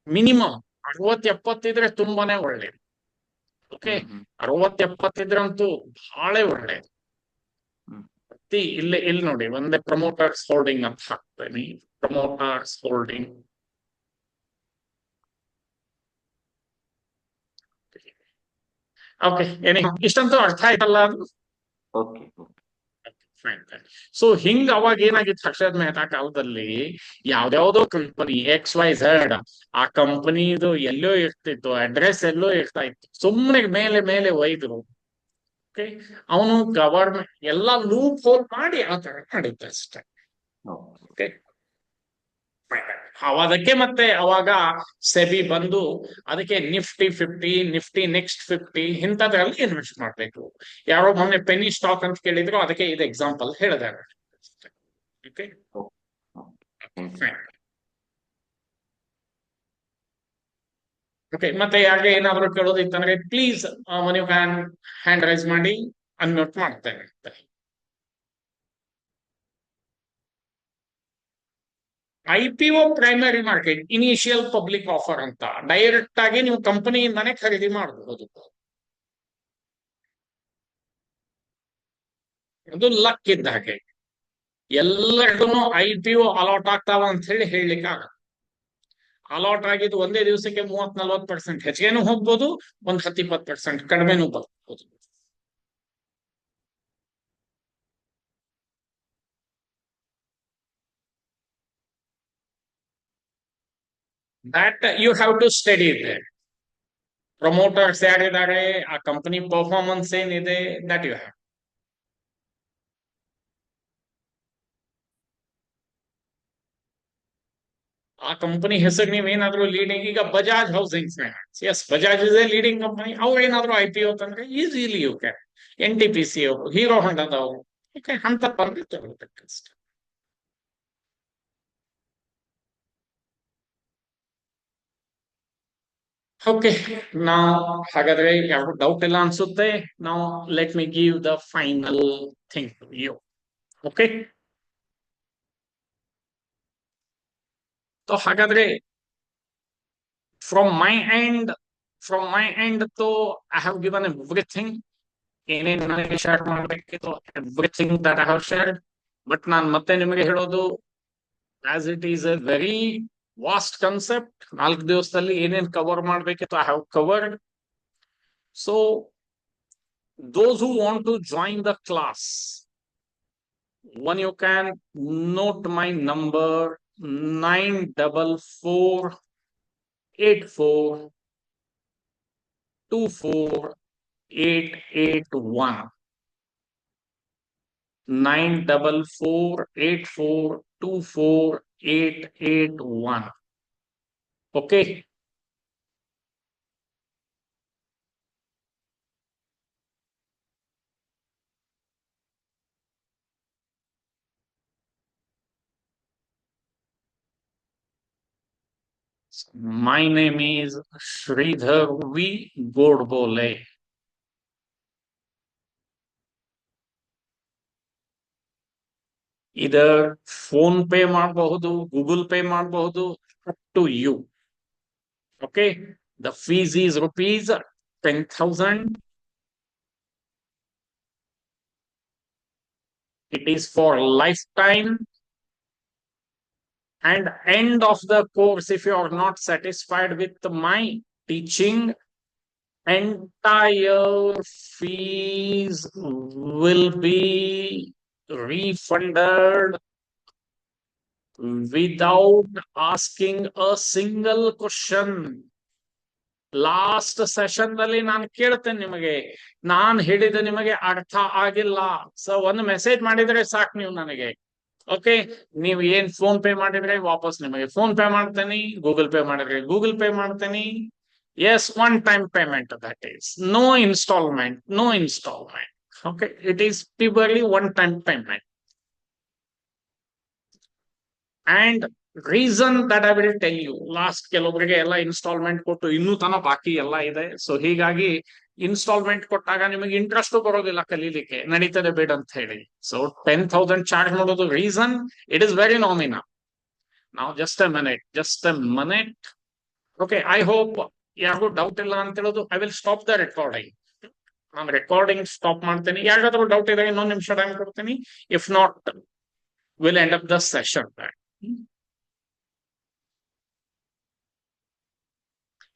ಮಿನಿಮಮ್ 60-70 ಇದ್ರೆ ತುಂಬಾನೇ ಒಳ್ಳೇದು. ಓಕೆ, 60-70 ಇದ್ರಂತೂ ಬಹಳ ಒಳ್ಳೇದು. ಇಲ್ಲಿ ನೋಡಿ, ಒಂದೇ ಪ್ರಮೋಟರ್ಸ್ ಹೋಲ್ಡಿಂಗ್ ಅಂತ ಹಾಕ್ತೇನೆ. Promoters holding. ಓಕೆ, ಇಷ್ಟಂತೂ ಅರ್ಥ ಆಯ್ತಲ್ಲ ಅದು? ಓಕೆ. ಸೊ ಹಿಂಗ ಅವಾಗ ಏನಾಗಿತ್ತು, ಹರ್ಷದ್ ಮೆಹ್ತಾ ಕಾಲದಲ್ಲಿ ಯಾವ್ದಾವ್ದೋ ಕಂಪನಿ XYZ, ಆ ಕಂಪನಿದು ಎಲ್ಲೋ ಇರ್ತಿತ್ತು, ಅಡ್ರೆಸ್ ಎಲ್ಲೋ ಇರ್ತಾ ಇತ್ತು, ಸುಮ್ಮನೆ ಮೇಲೆ ಒಯ್ದ್ರು. ಓಕೆ, ಅವನು ಗವರ್ಮೆಂಟ್ ಎಲ್ಲ ಲೂಪ್ ಹೋಲ್ ಮಾಡಿ ಆ ತರ ಮಾಡಿದ್ದ ಅಷ್ಟೇ. ಓಕೆ, ಅದಕ್ಕೆ ಮತ್ತೆ ಅವಾಗ ಸೆಬಿ ಬಂದು ಅದಕ್ಕೆ ನಿಫ್ಟಿ 50, ನಿಫ್ಟಿ ನೆಕ್ಸ್ಟ್ 50 ಇಂಥದ್ರಲ್ಲಿ ಇನ್ವೆಸ್ಟ್ ಮಾಡ್ಬೇಕು. ಯಾರೋ ಮೊನ್ನೆ ಪೆನಿ ಸ್ಟಾಕ್ ಅಂತ ಕೇಳಿದ್ರು, ಅದಕ್ಕೆ ಇದು ಎಕ್ಸಾಂಪಲ್ ಹೇಳಿದಾರೆ. ಓಕೆ, ಮತ್ತೆ ಯಾರಿಗೆ ಏನಾದ್ರು ಕೇಳೋದಿತ್ತಂದ್ರೆ ಪ್ಲೀಸ್ ನೀವು ಹ್ಯಾಂಡ್ ರೈಸ್ ಮಾಡಿ, ಅನ್ಮ್ಯೂಟ್ ಮಾಡ್ತೇನೆ. IPO primary market, initial public offer ಅಂತ ಡೈರೆಕ್ಟ್ ಆಗಿ ನೀವು ಕಂಪನಿಯಿಂದಾನೇ ಖರೀದಿ ಮಾಡಬಹುದು. ಅದು ಲಕ್ ಇದ್ದ ಹಾಗೆ. ಎಲ್ಲರಿಗೂ IPO ಅಲಾಟ್ ಆಗ್ತಾವ ಅಂತ ಹೇಳಲಿಕ್ಕೆ ಆಗ. ಅಲಾಟ್ ಆಗಿದ್ದು ಒಂದೇ ದಿವಸಕ್ಕೆ 30-40% ಹೆಚ್ಚಿಗೆನೂ ಹೋಗ್ಬೋದು, 10-20% ಕಡಿಮೆನೂ ಬರ್ಬೋದು. That you have to study there. Promoters ಯಾರಿದ್ದಾರೆ, ಆ ಕಂಪನಿ ಪರ್ಫಾರ್ಮೆನ್ಸ್ ಏನಿದೆ, ದಟ್ ಯು ಹ್ಯಾವ್. ಆ ಕಂಪನಿ ಹೆಸರು ನೀವೇನಾದ್ರೂ ಲೀಡಿಂಗ್, ಈಗ Bajaj housing finance, yes Bajaj is a leading company. ಅವ್ರು ಏನಾದ್ರು IPO ತಂದ್ರೆ ಈಸಿಲಿ ಯು ಕ್ಯಾನ್. NTPC ಅವರು, ಹೀರೋ ಹೊಂಡದವರು, ಓಕೆ, ಅಂತ ಬಂದು ತಗೊಳ್ಬೇಕಷ್ಟೆ. ಓಕೆ ನಾವು ಹಾಗಾದ್ರೆ ಯಾವ ಡೌಟ್ ಇಲ್ಲ ಅನ್ಸುತ್ತೆ. ನಾವು let me give the final thing to you. Okay, so ಹಾಗಾದ್ರೆ from my end though I have given everything. ಏನೇನು ನನಗೆ ಶೇರ್ ಮಾಡಬೇಕಿತ್ತು everything that I have shared. But ನಾನು ಮತ್ತೆ ನಿಮಗೆ ಹೇಳೋದು, as it is a very vast concept, 4 ದಿವಸದಲ್ಲಿ ಏನೇನು ಕವರ್ ಮಾಡಬೇಕಿತ್ತು I have covered. So those who want to join the class, one you can note my number 944842481. 944842481. Okay. My name is Sridhar V. Godbole. Either phone pay ಮಾಡಬಹುದು, Google pay ಮಾಡಬಹುದು, up to you. Okay, the fees is rupees 10,000. It is for lifetime. And end of the course, if you are not satisfied with my teaching, entire fees will be refunded without asking a single question. Last session ನಲ್ಲಿ ನಾನು ಕೇಳ್ತೇನೆ ನಿಮಗೆ, ನಾನು ಹೇಳಿದ ನಿಮಗೆ ಅರ್ಥ ಆಗಿಲ್ಲ, so ಒಂದು ಮೆಸೇಜ್ ಮಾಡಿದ್ರೆ ಸಾಕು ನೀವು ನನಗೆ. ಓಕೆ, ನೀವು ಏನ್ ಫೋನ್ ಪೇ ಮಾಡಿದ್ರೆ ವಾಪಸ್ ನಿಮಗೆ ಫೋನ್ ಪೇ ಮಾಡ್ತೇನೆ, ಗೂಗಲ್ ಪೇ ಮಾಡಿದ್ರೆ ಗೂಗಲ್ ಪೇ ಮಾಡ್ತೇನೆ. Yes, one time payment, that is no installment. Okay, it is purely one time payment. And reason that I will tell you, last ಕೆಲವೊಬ್ಬರಿಗೆ ಎಲ್ಲ instalment ಕೊಟ್ಟು ಇನ್ನೂ ತನ ಬಾಕಿ ಎಲ್ಲ ಇದೆ. ಸೊ ಹೀಗಾಗಿ ಇನ್ಸ್ಟಾಲ್ಮೆಂಟ್ ಕೊಟ್ಟಾಗ ನಿಮಗೆ ಇಂಟ್ರೆಸ್ಟ್ ಬರೋದಿಲ್ಲ, ಕಲೀಲಿಕ್ಕೆ ನಡೀತದೆ ಬೇಡ ಅಂತ ಹೇಳಿ. ಸೊ 10,000 ಚಾರ್ಜ್ ಮಾಡೋದು reason, it is very nominal. ನಾವು just a minute. Okay, I hope ಯಾರಿಗೂ ಡೌಟ್ ಇಲ್ಲ ಅಂತ ಹೇಳೋದು. I will stop the recording. ನಾನು ರೆಕಾರ್ಡಿಂಗ್ ಸ್ಟಾಪ್ ಮಾಡ್ತೀನಿ. ಯಾರಿಗಾದ್ರೂ ಡೌಟ್ ಇದ್ರೆ ಇನ್ನೊಂದು ನಿಮಿಷ ಟೈಮ್ ಕೊಡ್ತೀನಿ. If not, will end up the session.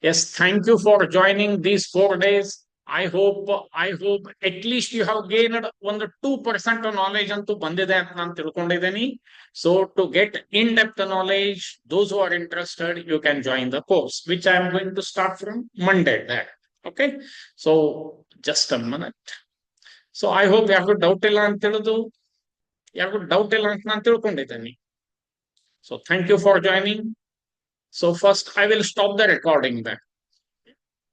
Yes, thank you for joining these 4 days. I hope at least you have gained ಒಂದು 2% knowledge ಅಂತೂ ಬಂದಿದೆ ಅಂತ ನಾನು ತಿಳ್ಕೊಂಡಿದ್ದೀನಿ. So to get in-depth knowledge, those who are interested, you can join the course, which I am going to start from Monday there. Okay, so just a minute. So I hope ಯಾರಿಗೂ doubt ಇಲ್ಲ ಅಂತ ಹೇಳೋದು, ಯಾರಿಗೂ doubt ಇಲ್ಲ ಅಂತ ನಾನು ತಿಳ್ಕೊಂಡಿದ್ದೀನಿ. So thank you for joining. So first I will stop the recording then.